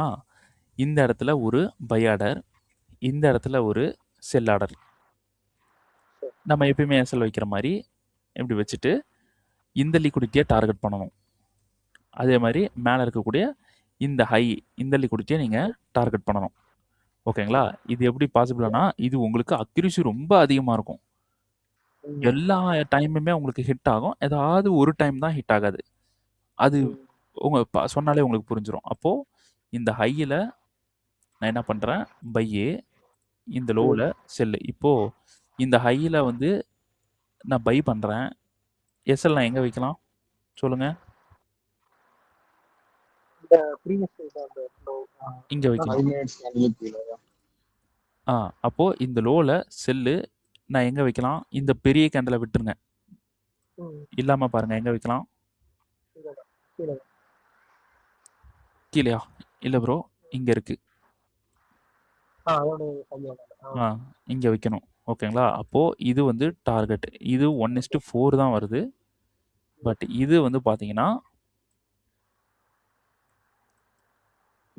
இந்த இடத்துல ஒரு பை ஆர்டர், இந்த இடத்துல ஒரு செல் ஆர்டர். நம்ம எப்பயுமே எஸ்எல் வைக்கிற மாதிரி இப்படி வச்சுட்டு இந்த லிக்விடிட்டியை டார்கெட் பண்ணணும். அதே மாதிரி மேலே இருக்கக்கூடிய இந்த ஹை இந்த லிக்விடிட்டியை நீங்கள் டார்கெட் பண்ணணும். ஓகேங்களா? இது எப்படி பாசிபிளானா இது உங்களுக்கு அக்யூரசி ரொம்ப அதிகமாக இருக்கும். எல்லா டைமுமே உங்களுக்கு ஹிட் ஆகும். ஏதாவது ஒரு டைம் தான் ஹிட் ஆகாது. அது சொன்னாலே உங்களுக்கு புரிஞ்சிடும். அப்போது இந்த ஹையில் நான் என்ன பண்ணுறேன்? பையே, இந்த லோவில் செல்லு. இப்போது இந்த ஹையில் வந்து நான் பை பண்ணுறேன். எஸ்எல் நான் எங்கே வைக்கலாம் சொல்லுங்கள்? இங்கே வைக்கலாம். அப்போது இந்த லோவில் செல்லு நான் எங்கே வைக்கலாம்? இந்த பெரிய கேண்டலை விட்டுருங்க. இல்லாமல் பாருங்கள் எங்கே வைக்கலாம்? கீழேயா? இல்லை ப்ரோ இங்கே இருக்குது. இங்கே வைக்கணும். ஓகேங்களா? அப்போது இது வந்து டார்கெட். இது 1:4 தான் வருது. பட் இது வந்து பார்த்தீங்கன்னா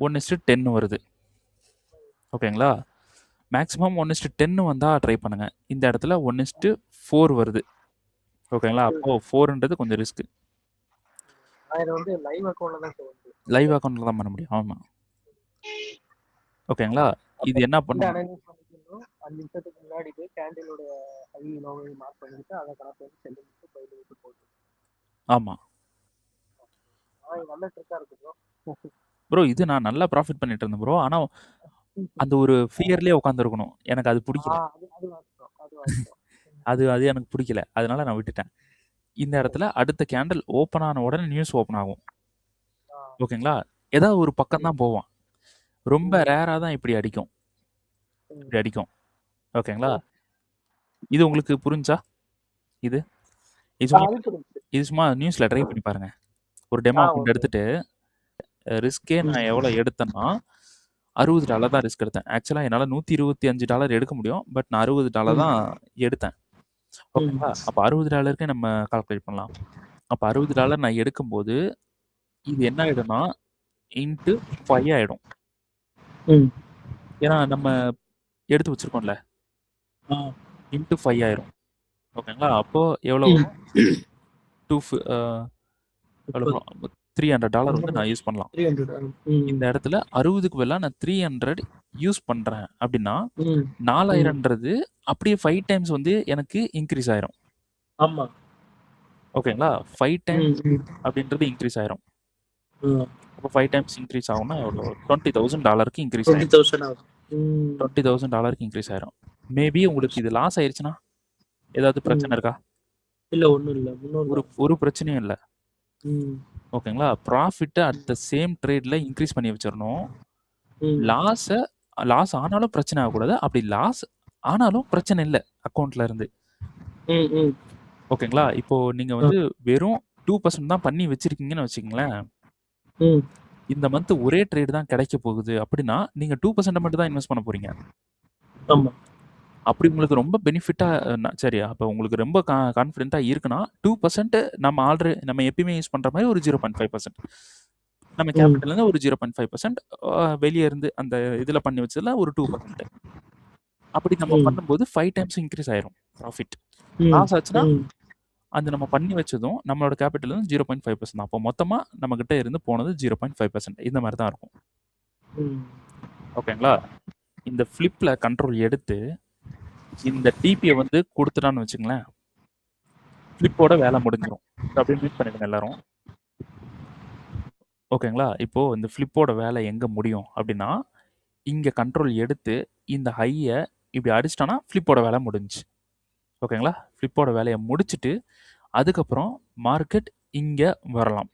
1:10 வருது. ஓகேங்களா? மேக்ஸிமம் 1:10 வந்தால் ட்ரை பண்ணுங்கள். இந்த இடத்துல 1:4 வருது. ஓகேங்களா? அப்போது 4ன்றது கொஞ்சம் ரிஸ்க்கு. லைவ் அக்கௌண்ட்டில் தான் பண்ண முடியும். ஆமாம். ஓகேங்களா? இது என்ன பண்ணும்? 5 நிமிஷத்துக்கு முன்னாடி போய் கேண்டிலோட ஹை லோவை மார்க் பண்ணிட்டு அதை கணக்கு வந்து செல்லு விட்டு பையில விட்டு போட்டு ஆமாம் நல்ல ட்ரிக்கா இருக்கு ப்ரோ. ப்ரோ. இது நான் நல்லா ப்ராஃபிட் பண்ணிட்டு இருந்தேன் ப்ரோ. ஆனால் அந்த ஒரு ஃபியர்லேயே உட்காந்துருக்கணும். எனக்கு அது பிடிக்கல. அது வாஸ்தவம், அது வாஸ்தவம். அது அது எனக்கு பிடிக்கல. அதனால நான் விட்டுட்டேன். இந்த இடத்துல அடுத்த கேண்டில் ஓப்பன் ஆன உடனே நியூஸ் ஓப்பன் ஆகும். ஓகேங்களா? ஏதாவது ஒரு பக்கம் தான் போவான். ரொம்ப ரேராக தான் இப்படி அடிக்கும். இப்படி அடிக்கும். ஓகேங்களா? இது உங்களுக்கு புரிஞ்சா? இது இது சும்மா நியூஸில் ட்ரை பண்ணி பாருங்க. ஒரு டெமோ அக்கௌண்ட் எடுத்துட்டு ரிஸ்கே நான் எவ்வளோ எடுத்தேன்னா $60 தான் ரிஸ்க் எடுத்தேன். ஆக்சுவலாக என்னால் $125 எடுக்க முடியும். பட் நான் $60 தான் எடுத்தேன். ஓகேங்களா? அப்போ $60 நம்ம கால்குலேட் பண்ணலாம். அப்போ $60 நான் எடுக்கும்போது இது என்ன ஆகிடும்னா இன்ட்டு 5 ஆகிடும். ஏன்னா நம்ம எடுத்து வச்சிருக்கோம்ல, இன்ட்டு 5 ஆயிரும். ஓகேங்களா? அப்போ எவ்வளோ $300 வந்து நான் யூஸ் பண்ணலாம். இந்த இடத்துல 60க்கு பதிலாக நான் 300 யூஸ் பண்ணுறேன் அப்படின்னா 4000ன்றது அப்படியே 5 டைம்ஸ் வந்து எனக்கு இன்க்ரீஸ் ஆயிரும். ஆமாம். ஓகேங்களா? 5 டைம்ஸ் அப்படின்றது இன்க்ரீஸ் ஆயிரும். அப்போ 5 டைம்ஸ் இன்க்ரீஸ் ஆகும்னா எவ்வளோ? $20,000 இன்க்ரீஸ் ஆயிரும். $20,000 இன்க்ரீஸ் ஆயிரும். மேபி உங்களுக்கு இது லாஸ் ஆயிருச்சுன்னா ஏதாவது பிரச்சனை இருக்கா? இல்லை, ஒன்றும் இல்லை. ஒரு பிரச்சனையும் இல்லை. ஓகேங்களா? ப்ராஃபிட்டை அட் த சேம் ட்ரேட்ல இன்க்ரீஸ் பண்ணி வச்சிடணும். லாஸ் ஆனாலும் பிரச்சனை ஆகக்கூடாது. அப்படி லாஸ் ஆனாலும் பிரச்சனை இல்லை அக்கௌண்ட்ல இருந்து. ஓகேங்களா? இப்போ நீங்க வந்து வெறும் 2% தான் பண்ணி வச்சிருக்கீங்கன்னு வச்சுக்கோங்களேன். இந்த மந்த் ஒரே ட்ரேட் தான் கிடைக்க போகுது அப்படின்னா நீங்க 2% மட்டும் தான் இன்வெஸ்ட் பண்ண போறீங்க. அப்படி உங்களுக்கு ரொம்ப பெனிஃபிட்டா சரி, அப்போ உங்களுக்கு ரொம்ப கான்ஃபிடென்ட்டா இருக்குன்னா 2% நம்ம எப்பயுமே யூஸ் பண்ற மாதிரி ஒரு 0.5% நம்ம கேபிட்டல் இருந்து ஒரு 0.5% வெளியே இருந்து அந்த இதுல பண்ணி வச்சதுல ஒரு 2%. அப்படி நம்ம பண்ணும்போது 5 டைம்ஸ் இன்க்ரீஸ் ஆயிரும் ப்ராஃபிட். லாஸ் ஆச்சுன்னா அந்த நம்ம பண்ணி வச்சதும் நம்மளோட கேபிட்டல் வந்து 0.5%. அப்போ மொத்தமா நம்ம கிட்ட இருந்து போனது 0.5%. இந்த மாதிரி தான் இருக்கும். ஓகேங்களா? இந்த ஃபிளிப்ல கண்ட்ரோல் எடுத்து இந்த டிபியை வந்து கொடுத்துட்டான்னு வச்சுங்களேன், ஃபிளிப்போட வேலை முடிஞ்சிடும். அப்படியே மீட் பண்ணிடுங்க எல்லாரும். ஓகேங்களா? இப்போ இந்த ஃபிளிப்போட வேலை எங்க முடியும் அப்படின்னா இங்க கண்ட்ரோல் எடுத்து இந்த ஹையை இப்படி அடிச்சிட்டானா ஃபிளிப்போட வேலை முடிஞ்சு. ஓகேங்களா? ஃபிளிப்போட வேலையை முடிச்சுட்டு அதுக்கப்புறம் மார்க்கெட் இங்க வரலாம்.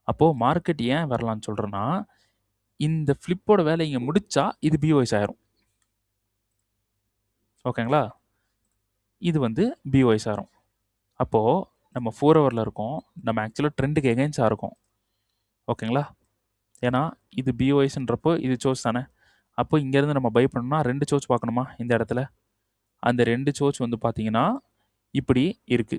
அப்போ மார்க்கெட் ஏன் வரலாம்னு சொல்றேன்னா இந்த ஃபிளிப்போட வேலை இங்க முடிச்சா இது பிஓஎஸ் ஆயிரும். ஓகேங்களா? இது வந்து பிஓஎஸ் ஆயிரும். அப்போ நம்ம 4 ஹவர்ல இருக்கோம். நம்ம ஆக்சுவலாக ட்ரெண்டுக்கு எகெயின்ஸ்டாக இருக்கும். ஓகேங்களா? ஏன்னா இது பிஓஎஸ்ன்றப்போ இது சோர்ஸ் தானே. அப்போ இங்கேருந்து நம்ம பை பண்ணணும்னா 2 சோர்ஸ் பார்க்கணுமா இந்த இடத்துல? அந்த 2 சோர்ஸ் வந்து பார்த்தீங்கன்னா இப்படி இருக்கு.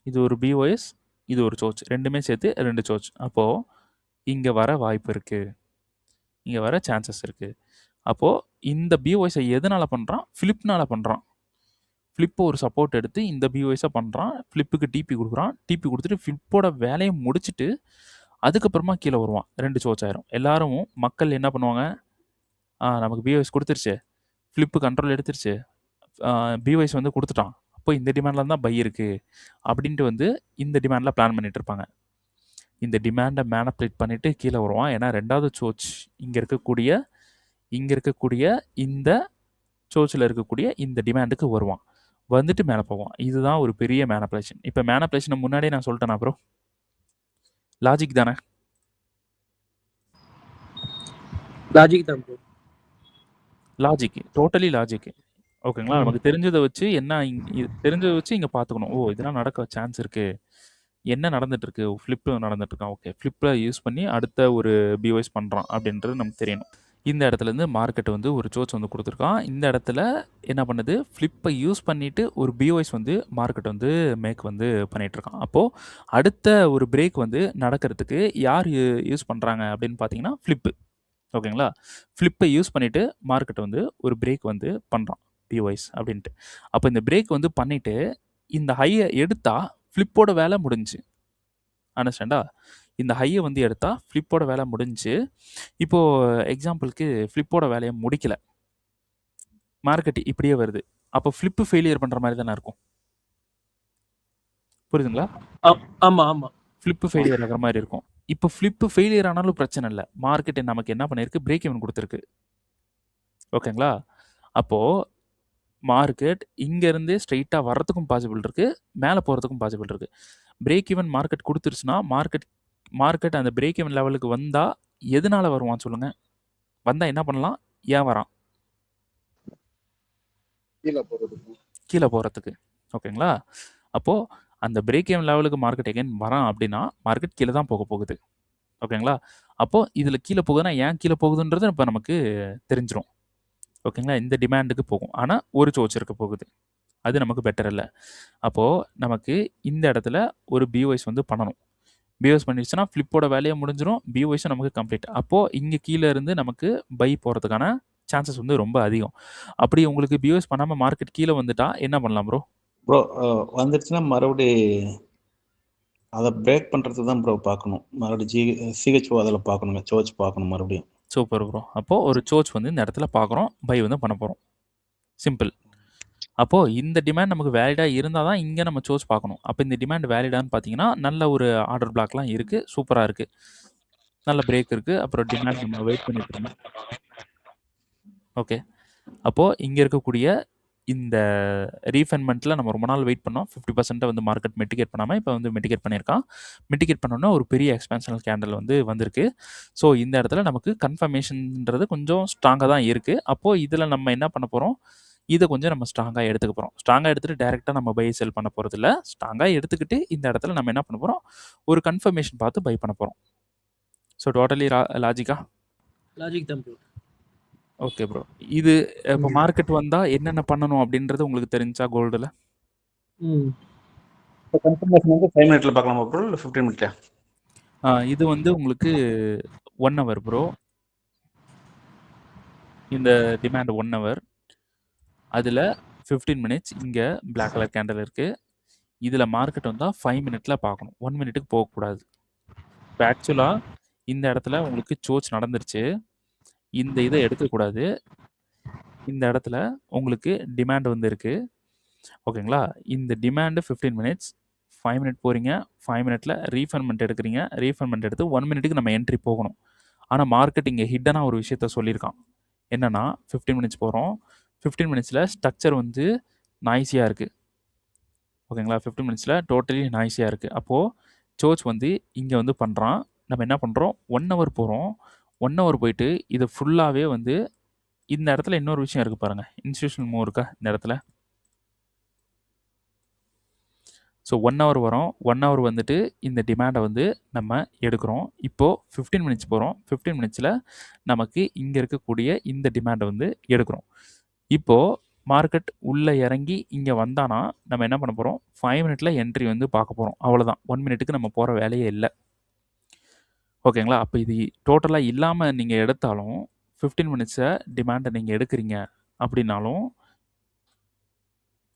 இது ஒரு பிஓஎஸ், இது ஒரு சோர்ஸ், ரெண்டுமே சேர்த்து 2 சோர்ஸ். அப்போது இங்கே வர வாய்ப்பு இருக்குது, இங்கே வர சான்சஸ் இருக்குது. அப்போது இந்த பிஓஎஸை எதனால் பண்ணுறான்? ஃபிளிப்னால பண்ணுறான். ஃபிளிப்பை ஒரு சப்போர்ட் எடுத்து இந்த பிஓஎஸை பண்ணுறான். ஃபிளிப்புக்கு டிபி கொடுக்குறான். டிபி கொடுத்துட்டு ஃபிளிப்போட வேலையை முடிச்சுட்டு அதுக்கப்புறமா கீழே வருவான். 2 சோர்ஸ் ஆயிரும். எல்லாரும் மக்கள் என்ன பண்ணுவாங்க? நமக்கு பிஓஎஸ் கொடுத்துருச்சு, ஃபிளிப்பு கண்ட்ரோல் எடுத்துருச்சு, பிஓஎஸ் வந்து கொடுத்துட்டான், அப்போ இந்த டிமாண்டில் தான் பை இருக்குது அப்படின்ட்டு வந்து இந்த டிமாண்டில் பிளான் பண்ணிட்டு இருப்பாங்க. இந்த டிமாண்டை மேனிபுலேட் பண்ணிவிட்டு கீழே வருவான். ஏன்னா 2வது சோர்ஸ் இங்கே இருக்கக்கூடிய இந்த சோர்ஸில் இருக்கக்கூடிய இந்த டிமாண்டுக்கு வருவான், வந்துட்டு மேலே போவான். இதுதான் ஒரு பெரிய மேனிபுலேஷன். இப்போ மேனிபுலேஷனை முன்னாடியே நான் சொல்லிட்டேனா ப்ரோ? லாஜிக் தானே? லாஜிக் தான் ப்ரோ. Logic, totally logic. ஓகேங்களா? நமக்கு தெரிஞ்சதை வச்சு தெரிஞ்சதை வச்சு இங்கே பார்த்துக்கணும். ஓ, இதெல்லாம் நடக்க சான்ஸ் இருக்குது, என்ன நடந்துட்டு இருக்கு, ஃபிளிப் நடந்துட்டு இருக்கான், ஓகே ஃபிளிப்பை யூஸ் பண்ணி அடுத்த ஒரு பிஓஎஸ் பண்ணுறான் அப்படின்றது நமக்கு தெரியணும். இந்த இடத்துலேருந்து மார்க்கெட் வந்து ஒரு சோர்ஸ் வந்து கொடுத்துருக்கான். இந்த இடத்துல என்ன பண்ணுது? ஃபிளிப்பை யூஸ் பண்ணிவிட்டு ஒரு பிஓஎஸ் வந்து மார்க்கெட் வந்து மேக் வந்து பண்ணிகிட்ருக்கான். அப்போது அடுத்த ஒரு பிரேக் வந்து நடக்கிறதுக்கு யார் யூஸ் பண்ணுறாங்க அப்படின்னு பார்த்தீங்கன்னா ஃபிளிப்பு. ஓகேங்களா? ஃபிளிப்பை யூஸ் பண்ணிவிட்டு மார்க்கெட் வந்து ஒரு பிரேக் வந்து பண்ணுறான் பிஓஎஸ் அப்படின்ட்டு. அப்போ இந்த பிரேக் வந்து பண்ணிவிட்டு இந்த ஹையை எடுத்தால் ஃபிளிப்போட வேலை முடிஞ்சு. அண்டர்ஸ்டாண்டா? இந்த ஹையை வந்து எடுத்தால் ஃபிளிப்போட வேலை முடிஞ்சு. இப்போது எக்ஸாம்பிளுக்கு ஃபிளிப்போட வேலையை முடிக்கலை, மார்க்கெட் இப்படியே வருது. அப்போ ஃப்ளிப் ஃபெயிலியர் பண்ற மாரி தானே இருக்கும். புரியுதுங்களா? ஆமா ஆமா ஃப்ளிப் ஃபெயிலியர் ஆகுற மாரி இருக்கும். இப்போ ஃப்ளிப் ஃபெயிலியர் ஆனாலும் பிரச்சனை இல்ல. மார்க்கெட் நமக்கு என்ன பண்ணிருக்கு? பிரேக் ஈவன் குடுத்துருக்கு. ஓகேங்களா? அப்போ மார்க்கெட் இங்க இருந்து ஸ்ட்ரெயிட்டா வர்றதுக்கும் பாசிபிள் இருக்கு. மேல போறதுக்கும் பாசிபிள் இருக்கு. பிரேக் ஈவன் மார்க்கெட் குடுத்துருச்சுன்னா, மார்க்கெட் அந்த பிரேக் ஈவன் லெவலுக்கு வந்தா எதனால வருவான் சொல்லுங்க? வந்தா என்ன பண்ணலாம்? ஏன் வரான்? கீழே போறதுக்கு. கீழ போறதுக்கு. ஓகேங்களா? அப்போ அந்த பிரேக் ஈவன் லெவலுக்கு மார்க்கெட் எகைன் வரான் அப்படின்னா, மார்க்கெட் கீழ தான் போக போகுது. ஓகேங்களா? அப்போ இதுல கீழ போகுதுன்னா, ஏன் கீழ போகுதுன்றது இப்ப நமக்கு தெரிஞ்சிரும். ஓகேங்களா? இந்த டிமாண்டுக்கு போகும். ஆனா, ஒரு சோர்ஸ் இருக்க போகுது. அது நமக்கு பெட்டர் இல்ல. அப்போ நமக்கு இந்த இடத்துல ஒரு பிஒய்ஸ் வந்து பண்ணணும். பிஒய்ஸ் பண்ணிடுச்சுன்னா, ஃப்ளிப்போட வேலையே முடிஞ்சிரும். பிஒய்ஸும் நமக்கு கம்ப்ளீட். அப்போ இங்க கீழ இருந்து நமக்கு பை போறதுக்கான சான்சஸ் வந்து ரொம்ப அதிகம். அப்படி உங்களுக்கு பிஒய்ஸ் பண்ணாம மார்க்கெட் கீழ வந்துட்டா என்ன பண்ணலாம் ப்ரோ? ப்ரோ வந்துருச்சுன்னா மறுபடி அதை பிரேக் பண்ணுறது தான் ப்ரோ பார்க்கணும். மறுபடியும் சிஹெச்ஓ அதில் பார்க்கணுங்க. சோச் பார்க்கணும் மறுபடியும். Super bro. அப்போ ஒரு சோர்ஸ் வந்து இந்த இடத்துல பார்க்குறோம். பை வந்து பண்ண போறோம். சிம்பிள். அப்போ இந்த டிமாண்ட் நமக்கு வேலிடா இருந்தா தான் இங்க நம்ம சோர்ஸ் பார்க்கணும். அப்போ இந்த டிமாண்ட் வேலிடான்னு பார்த்தீங்கன்னா, நல்ல ஒரு ஆர்டர் பிளாக்லாம் இருக்கு. சூப்பரா இருக்கு. நல்ல பிரேக் இருக்கு. அப்புறம் டிமாண்ட் நம்ம வெயிட் பண்ணிட்டு இருந்தோம். ஓகே. அப்போ இங்க இருக்கக்கூடிய இந்த ரீஃபைன்மெண்ட்ல நம்ம ரொம்ப நாள் வெயிட் பண்ணோம். 50% வந்து மார்க்கெட் மிட்டிகேட் பண்ணாம இப்போ வந்து மிட்டிகேட் பண்ணியிருக்கான். மிட்டிகேட் பண்ணோன்னா ஒரு பெரிய எக்ஸ்பான்ஷனல் கேண்டில் வந்து வந்திருக்கு. ஸோ இந்த இடத்துல நமக்கு கன்ஃபர்மேஷன்ன்றது கொஞ்சம் ஸ்ட்ராங்கா தான் இருக்கு. அப்போ இதுல நம்ம என்ன பண்ண போறோம்? இத கொஞ்சம் நம்ம ஸ்ட்ராங்கா எடுத்துக்க போறோம். ஸ்ட்ராங்கா எடுத்துட்டு டைரக்ட்டா நம்ம பை, செல் பண்ண போறதில்ல. ஸ்ட்ராங்கா எடுத்துக்கிட்டு இந்த இடத்துல நம்ம என்ன பண்ண போறோம்? ஒரு கன்ஃபர்மேஷன் பார்த்து பை பண்ண போறோம். ஸோ டோட்டலி லாஜிக்கா? லாஜிக் தான் ப்ரோ. Okay bro. இது இப்போ மார்க்கெட் வந்தா என்னென்ன பண்ணணும் அப்படின்றது உங்களுக்கு தெரிஞ்சா கோல்டுல? இப்போ கன்ஃபர்மேஷன் வந்து 5 மினிட்ல பார்க்கலாமா ப்ரோ இல்லை 15 மினிட்ல? இது வந்து உங்களுக்கு 1 ஹவர் ப்ரோ. இந்த டிமாண்ட் 1 ஹவர். அதுல 15 மினிட்ஸ் இங்க பிளாக் கலர் கேண்டில் இருக்கு. இதுல மார்க்கெட் வந்தா 5 மினிட்ல பார்க்கணும். 1 மினிட்டுக்கு போகக்கூடாது. இப்போ ஆக்சுவலா இந்த இடத்துல உங்களுக்கு சோர்ஸ் நடந்துருச்சு. இந்த இதை எடுக்கக்கூடாது. இந்த இடத்துல உங்களுக்கு டிமாண்ட் வந்து இருக்கு. ஓகேங்களா? இந்த டிமாண்ட் 15 மினிட்ஸ். 5 மினிட் போறீங்க. 5 மினிட்ல ரீஃபைன்மெண்ட் எடுக்கிறீங்க. ரீஃபைன்மெண்ட் எடுத்து 1 மினிட்டுக்கு நம்ம என்ட்ரி போகணும். ஆனா மார்க்கெட் இங்க ஹிட்டனா ஒரு விஷயத்த சொல்லியிருக்கான். என்னன்னா 15 மினிட்ஸ் போறோம். 15 மினிட்ஸ்ல ஸ்ட்ரக்சர் வந்து நாய்ஸியா இருக்கு. ஓகேங்களா? 15 மினிட்ஸ்ல டோட்டலி நாய்ஸியா இருக்கு. அப்போ சோர்ஸ் வந்து இங்க வந்து பண்றான். நம்ம என்ன பண்றோம்? 1 ஹவர் போறோம். 1 ஹவர் போயிட்டு இது ஃபுல்லாவே வந்து இந்த இடத்துல இன்னொரு விஷயம் இருக்கு பாருங்க. இன்ஸ்டிடியூஷனல் மூவ் இருக்கா இந்த இடத்துல? ஸோ 1 ஹவர் வரோம். 1 ஹவர் வந்துட்டு இந்த டிமாண்டை வந்து நம்ம எடுக்கிறோம். இப்போ 15 மினிட்ஸ் போகிறோம். 15 மினிட்ஸில் நமக்கு இங்கே இருக்கக்கூடிய இந்த டிமாண்டை வந்து எடுக்கிறோம். இப்போ மார்க்கெட் உள்ளே இறங்கி இங்கே வந்தானா நம்ம என்ன பண்ண போகிறோம்? 5 மினிட்ல என்ட்ரி வந்து பார்க்க போகிறோம். அவ்வளோதான். 1 மினிட்டுக்கு நம்ம போகிற வேலையே இல்லை. ஓகேங்களா? அப்போ இது டோட்டலாக இல்லாமல் நீங்கள் எடுத்தாலும் 15 மினிட்ஸை டிமாண்டை நீங்கள் எடுக்கிறீங்க அப்படின்னாலும்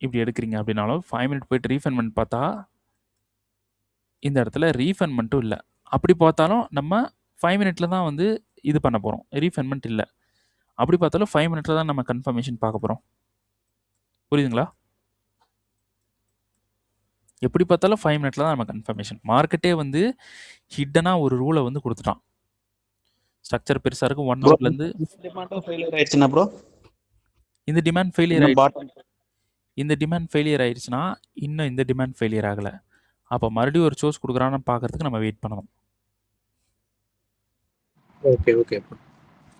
இப்படி எடுக்கிறீங்க அப்படின்னாலும் 5 மினிட் போயிட்டு ரீஃபைன்மெண்ட் பார்த்தா இந்த இடத்துல ரீஃபைன்மெண்ட்டும் இல்லை. அப்படி பார்த்தாலும் நம்ம 5 மினிட்ல தான் வந்து இது பண்ண போகிறோம். ரீஃபைன்மெண்ட் இல்லை. அப்படி பார்த்தாலும் 5 மினிட்ல தான் நம்ம கன்ஃபர்மேஷன் பார்க்க போகிறோம். புரியுதுங்களா? எப்படி பார்த்தாலும் 5 மினிட்ல தான் நம்ம கன்ஃபர்மேஷன். மார்க்கெட்டே வந்து ஹிட்டனா ஒரு ரூலை வந்து கொடுத்துட்டான். ஸ்ட்ரக்சர் பெருசாக இருக்கும். 1 ஹவர்லேருந்து டிமாண்டும் ஃபெயிலியர் ஆயிடுச்சுன்னா ப்ரோ இந்த டிமாண்ட் ஃபெயிலியர் ஆயிடுச்சு. பாட்டம் இந்த டிமாண்ட் ஃபெயிலியர் ஆயிடுச்சுன்னா இன்னும் இந்த டிமாண்ட் ஃபெயிலியர் ஆகலை. அப்போ மறுபடியும் ஒரு சோர்ஸ் கொடுக்குறான்னு பார்க்கறதுக்கு நம்ம வெயிட் பண்ணணும். ஓகே ஓகே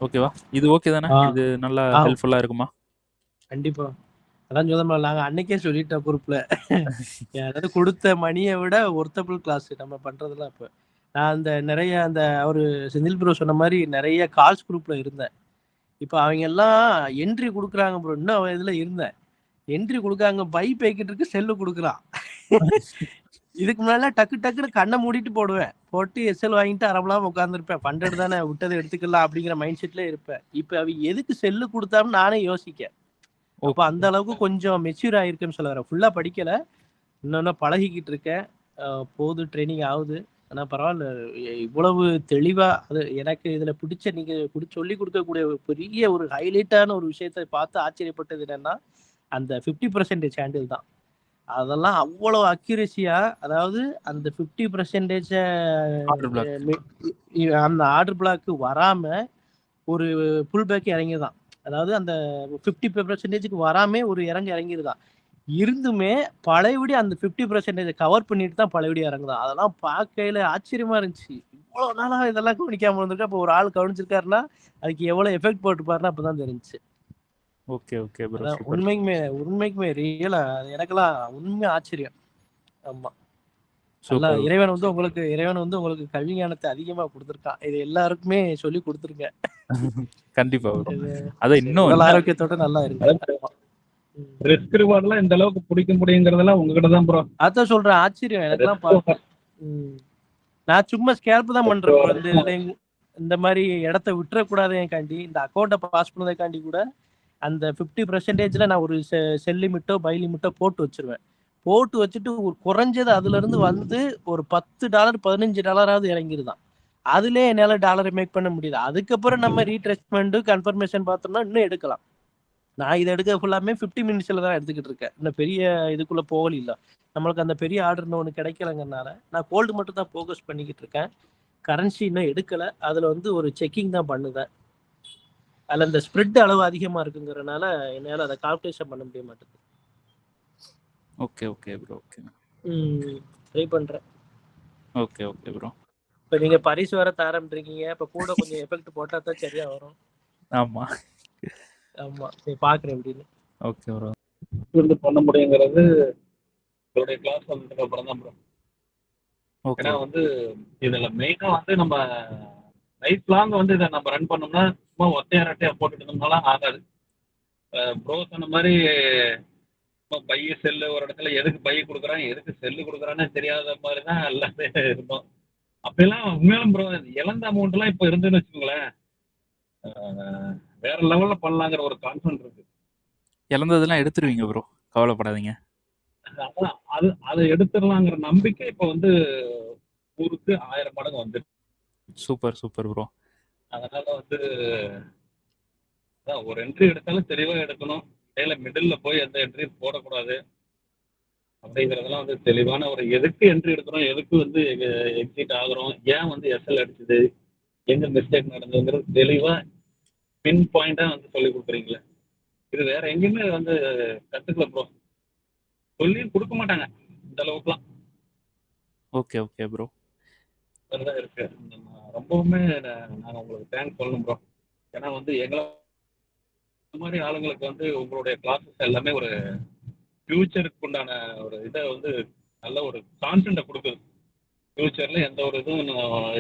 ஓகேவா? இது ஓகே தானே? இது நல்லா ஹெல்ப்ஃபுல்லாக இருக்குமா? கண்டிப்பா. அதான் சொன்னோம், நாங்க அன்னைக்கே சொல்லிட்டோம் குரூப்ல. அதாவது கொடுத்த மணியை விட ஒர்த்தபிள் கிளாஸ் நம்ம பண்றதெல்லாம். இப்ப நான் அந்த நிறைய அந்த அவரு செந்தில் ப்ரோ சொன்ன மாதிரி நிறைய கால்ஸ் குரூப்ல இருந்தேன். இப்போ அவங்க எல்லாம் என்ட்ரி கொடுக்குறாங்க ப்ரோ. இன்னும் அவன் இதுல இருந்தேன். என்ட்ரி கொடுக்காங்க, பை பேக்கெட் இருக்கு, செல்லு கொடுக்குறான். இதுக்கு முன்னால டக்கு டக்குன்னு கண்ணை மூடிட்டு போடுவேன். போட்டு எஸ்எல் வாங்கிட்டு அரபலாம் உட்காந்துருப்பேன். பண்டட் தானே, விட்டதை எடுத்துக்கலாம் அப்படிங்கிற மைண்ட் செட்ல இருப்பேன். இப்ப அவ எதுக்கு செல்லு கொடுத்தான்னு நானே யோசிக்க. அப்ப அந்த அளவுக்கு கொஞ்சம் மெச்சூர் ஆயிருக்குன்னு சொல்ல வரேன். ஃபுல்லா படிக்கல, இன்னொன்னு பழகிக்கிட்டு இருக்கேன். போகுது, ட்ரைனிங் ஆகுது. ஆனா பரவாயில்ல. இவ்வளவு தெளிவா அது எனக்கு இதுல பிடிச்ச நீங்க சொல்லிக் கொடுக்கக்கூடிய ஒரு பெரிய ஒரு ஹைலைட்டான ஒரு விஷயத்தை பார்த்து ஆச்சரியப்பட்டது என்னன்னா, அந்த 50% ஹேண்டில் தான். அதெல்லாம் அவ்வளவு அக்யூரேசியா, அதாவது அந்த 50% ஆர்டர் பிளாக். அந்த ஆர்டர் பிளாக் வராம ஒரு புல் பேக் இறங்கிதான். அதாவது அந்த 50%க்கு வராம ஒரு இறங்கிருதான். இருந்துமே பழையபடி அந்த 50% கவர் பண்ணிட்டு தான் பழையபடி இறங்குதான். அதெல்லாம் பார்க்கையில ஆச்சரியமா இருந்துச்சு. இவ்வளவு நாளா இதெல்லாம் கவனிக்காம இருந்திருக்கு. அப்போ ஒரு ஆள் கவனிச்சிருக்காருன்னா அதுக்கு எவ்வளவு எஃபெக்ட் போட்டுப்பாருன்னா அப்பதான் தெரிஞ்சுச்சு. ஓகே ஓகே ப்ரோ, அதான் சூப்பர். உண்மைக்குமே ரியலா எனக்கெல்லாம் உண்மை ஆச்சரியம். ஆமா. நல்லா சூப்பர். இறைவன் வந்து உங்களுக்கு கல்வி ஞானத்தை அதிகமா கொடுத்துருக்கான். இது எல்லாருக்குமே சொல்லி கொடுத்துருங்க. கண்டிப்பா ப்ரோ. இது அதான் இன்னும் உடல் என்ன ஆரோக்கியத்தோட நல்லா இருங்க. ஆமா. ரிஸ்க் ரிவார்ட்லாம் இந்த அளவுக்கு பிடிக்க முடியுங்கிறதெல்லாம் உங்ககிட்ட தான் ப்ரோ. அதான் சொல்றேன், ஆச்சரியம் எனக்கெல்லாம் பார்த்து. நான் சும்மா ஸ்கேல்ப் தான் பண்றேன் bro. இந்த இதுல இந்த மாதிரி இடத்த விட்டுறக்கூடாதுக்காண்டி, இந்த அக்கௌண்ட்டை பாஸ் பண்ணதுக்காண்டி கூட அந்த 50%ல நான் ஒரு செல் லிமிட்டோ பை லிமிட்டோ போட்டு வச்சிருவேன். போட்டு வச்சுட்டு ஒரு குறைஞ்சது அதுல இருந்து வந்து ஒரு $10 $15 இறங்கிருதான். அதுலயே என்னால டாலரை மேக் பண்ண முடியுது. அதுக்கப்புறம் நம்ம ரீட்ரெஸ்மெண்ட் கன்ஃபர்மேஷன் பார்த்தோம்னா இன்னும் எடுக்கலாம். நான் இதை எடுக்க ஃபுல்லாமே 50 மினிட்ஸ்ல தான் எடுத்துக்கிட்டு இருக்கேன். இன்னும் பெரிய இதுக்குள்ள போகல இல்ல. நம்மளுக்கு அந்த பெரிய ஆர்டர்னு ஒன்று கிடைக்கலங்கிறனால நான் கோல்டு மட்டும் தான் ஃபோக்கஸ் பண்ணிக்கிட்டு இருக்கேன். கரன்சி இன்னும் எடுக்கல. அதுல வந்து ஒரு செக்கிங் தான் பண்ணுதேன். அதுல இந்த ஸ்ப்ரெட் அளவு அதிகமா இருக்குங்கிறனால என்னால அதை கால்குலேஷன் பண்ண முடிய மாட்டேங்குது. Okay okay bro, okay. Try பண்றேன். Okay okay bro. இப்போ நீங்க பரிசு வேற தரம்ன்றீங்க. இப்போ கூட கொஞ்சம் எஃபெக்ட் போட்டா தான் சரியா வரும். ஆமா ஆமா, சரி பாக்குறேன் எப்படின்னு. Okay bro. இருந்து பண்ண முடியுங்கிறது உங்களுடைய கிளாஸ் வந்ததுக்கு அப்புறம் தான் ப்ரோ. ஓகே ஏன்னா வந்து இதுல மெயினா வந்து நம்ம லைஃப் லாங் வந்து இதை நம்ம ரன் பண்ணோம்னா சும்மா ஒத்தையா ரெட்டையா போட்டுட்டு இருந்தோம்னாலாம் ஆகாது. ப்ரோ சொன்ன மாதிரி பை செல்லு ஒரு இடத்துல எதுக்கு பை கொடுக்குறான் எதுக்கு செல்லு கொடுக்குறான்னு தெரியாத மாதிரி தான் எல்லாமே இருந்தோம். அப்பெல்லாம் உண்மையிலும் ப்ரோ இழந்த அமௌண்ட்லாம் இப்போ இருந்துன்னு வச்சுக்கோங்களேன், வேற லெவல்ல பண்ணலாங்கிற ஒரு கான்ஃபிடன்ட் இருக்கு. இழந்ததெல்லாம் எடுத்துருவீங்க ப்ரோ, கவலைப்படாதீங்க. அதான் அது அதை எடுத்துடலாங்கிற நம்பிக்கை இப்போ வந்து ஊருக்கு 1000 மடங்கு வந்து. Super super bro. அதனால வந்து அதான் ஒரு என்ட்ரி எடுத்தாலும் தெளிவா எடுக்கணும். இடையில மிடில்ல போய் எந்த என்ட்ரியும் போடக்கூடாது அப்படிங்கிறதெல்லாம் வந்து தெளிவான ஒரு எதுக்கு என்ட்ரி எடுக்கிறோம், எதுக்கு வந்து எக்ஸிட் ஆகுறோம், ஏன் வந்து எஸ்எல் அடிச்சது, எங்க மிஸ்டேக் நடந்ததுங்கிறது தெளிவா பின் பாயிண்டா வந்து சொல்லி கொடுக்குறீங்களே. இது வேற எங்கேயுமே வந்து கத்துக்கல ப்ரோ. சொல்லியும் கொடுக்க மாட்டாங்க இந்த அளவுக்குலாம். Okay okay bro. தான் இருக்கு. ரொம்பவுமே நான் உங்களுக்கு தேங்க்ஸ் சொல்லணும் ப்ரோ. ஏன்னா வந்து எங்களை மாதிரி ஆளுங்களுக்கு வந்து உங்களுடைய கிளாஸஸ் எல்லாமே ஒரு ஃபியூச்சருக்கு உண்டான ஒரு இதை வந்து நல்ல ஒரு கான்ஃபிடண்ட்டை கொடுக்குது. ஃபியூச்சர்ல எந்த ஒரு இதுவும்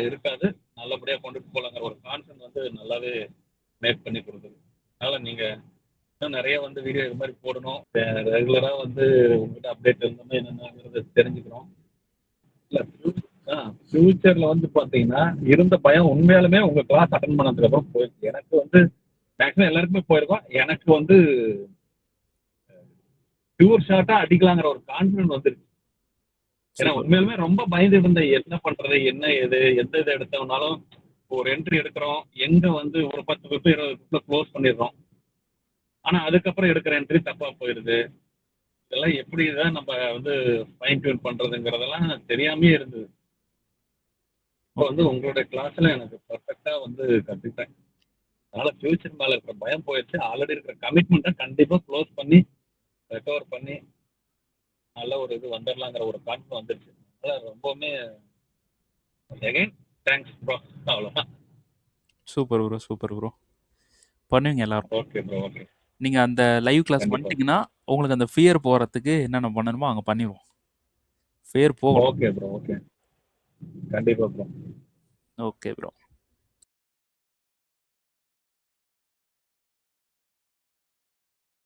இருக்காது, நல்லபடியா கொண்டுட்டு போலாங்கிற ஒரு கான்ஃபிடன்ட் வந்து நல்லாவே மேக் பண்ணி கொடுக்குது. அதனால நீங்க இன்னும் நிறைய வந்து வீடியோ இது மாதிரி போடணும். ரெகுலரா வந்து உங்ககிட்ட அப்டேட் இருந்தோம்னா என்னென்னங்கிறத தெரிஞ்சுக்கிறோம். இல்லை ஃபியூச்சர்ல வந்து பாத்தீங்கன்னா இருந்த பயம் உண்மையாலுமே உங்க கிளாஸ் அட்டன் பண்ணதுக்கு அப்புறம் போயிடுச்சு. எனக்கு வந்து மேக்ஸிமம் எல்லாருக்குமே போயிருக்கோம். எனக்கு வந்து பியூர் ஷாட்டா அடிக்கலாங்கிற ஒரு கான்ஃபிடன்ட் வந்துருச்சு. ஏன்னா உண்மையாலுமே ரொம்ப பயந்து இருந்த என்ன பண்றது என்ன எது எந்த இதை எடுத்தோம்னாலும் ஒரு என்ட்ரி எடுக்கிறோம், எங்க வந்து ஒரு 10 பிப் 20 பிப்ல க்ளோஸ் பண்ணிடுறோம். ஆனா அதுக்கப்புறம் எடுக்கிற என்ட்ரி தப்பா போயிருது. இதெல்லாம் எப்படி தான் நம்ம வந்து ஃபைன் டியூன் பண்றதுங்கிறதெல்லாம் தெரியாமே இருந்தது. இப்போ வந்து உங்களுடைய கிளாஸ்ல எனக்கு பர்ஃபெக்டா வந்து கத்துக்கிட்டேன். அதனால ஃபியூச்சர் மேல இருக்கிற பயம் போயிடுச்சு. ஆல்ரெடி இருக்கிற கமிட்மெண்ட்டை கண்டிப்பா க்ளோஸ் பண்ணி ரெக்கவர் பண்ணி நல்ல ஒரு இது வந்துடலாங்கிற ஒரு கான்ஃபிடன்ஸ் வந்துருச்சு. அதனால ரொம்பவுமே அகைன் தேங்க்ஸ் ப்ரோ. அவ்வளோதான். Super bro, super bro. பண்ணுவீங்க எல்லாரும். Okay bro, okay. நீங்க அந்த லைவ் கிளாஸ் கண்டிப்பா. பண்ணிட்டீங்கன்னா உங்களுக்கு அந்த ஃபியர் போறதுக்கு என்னென்ன பண்ணணுமோ அங்க பண்ணிடுவோம். ஃபியர் போகணும். Okay bro, okay. கண்டிப்பா ப்ரோ. Okay bro.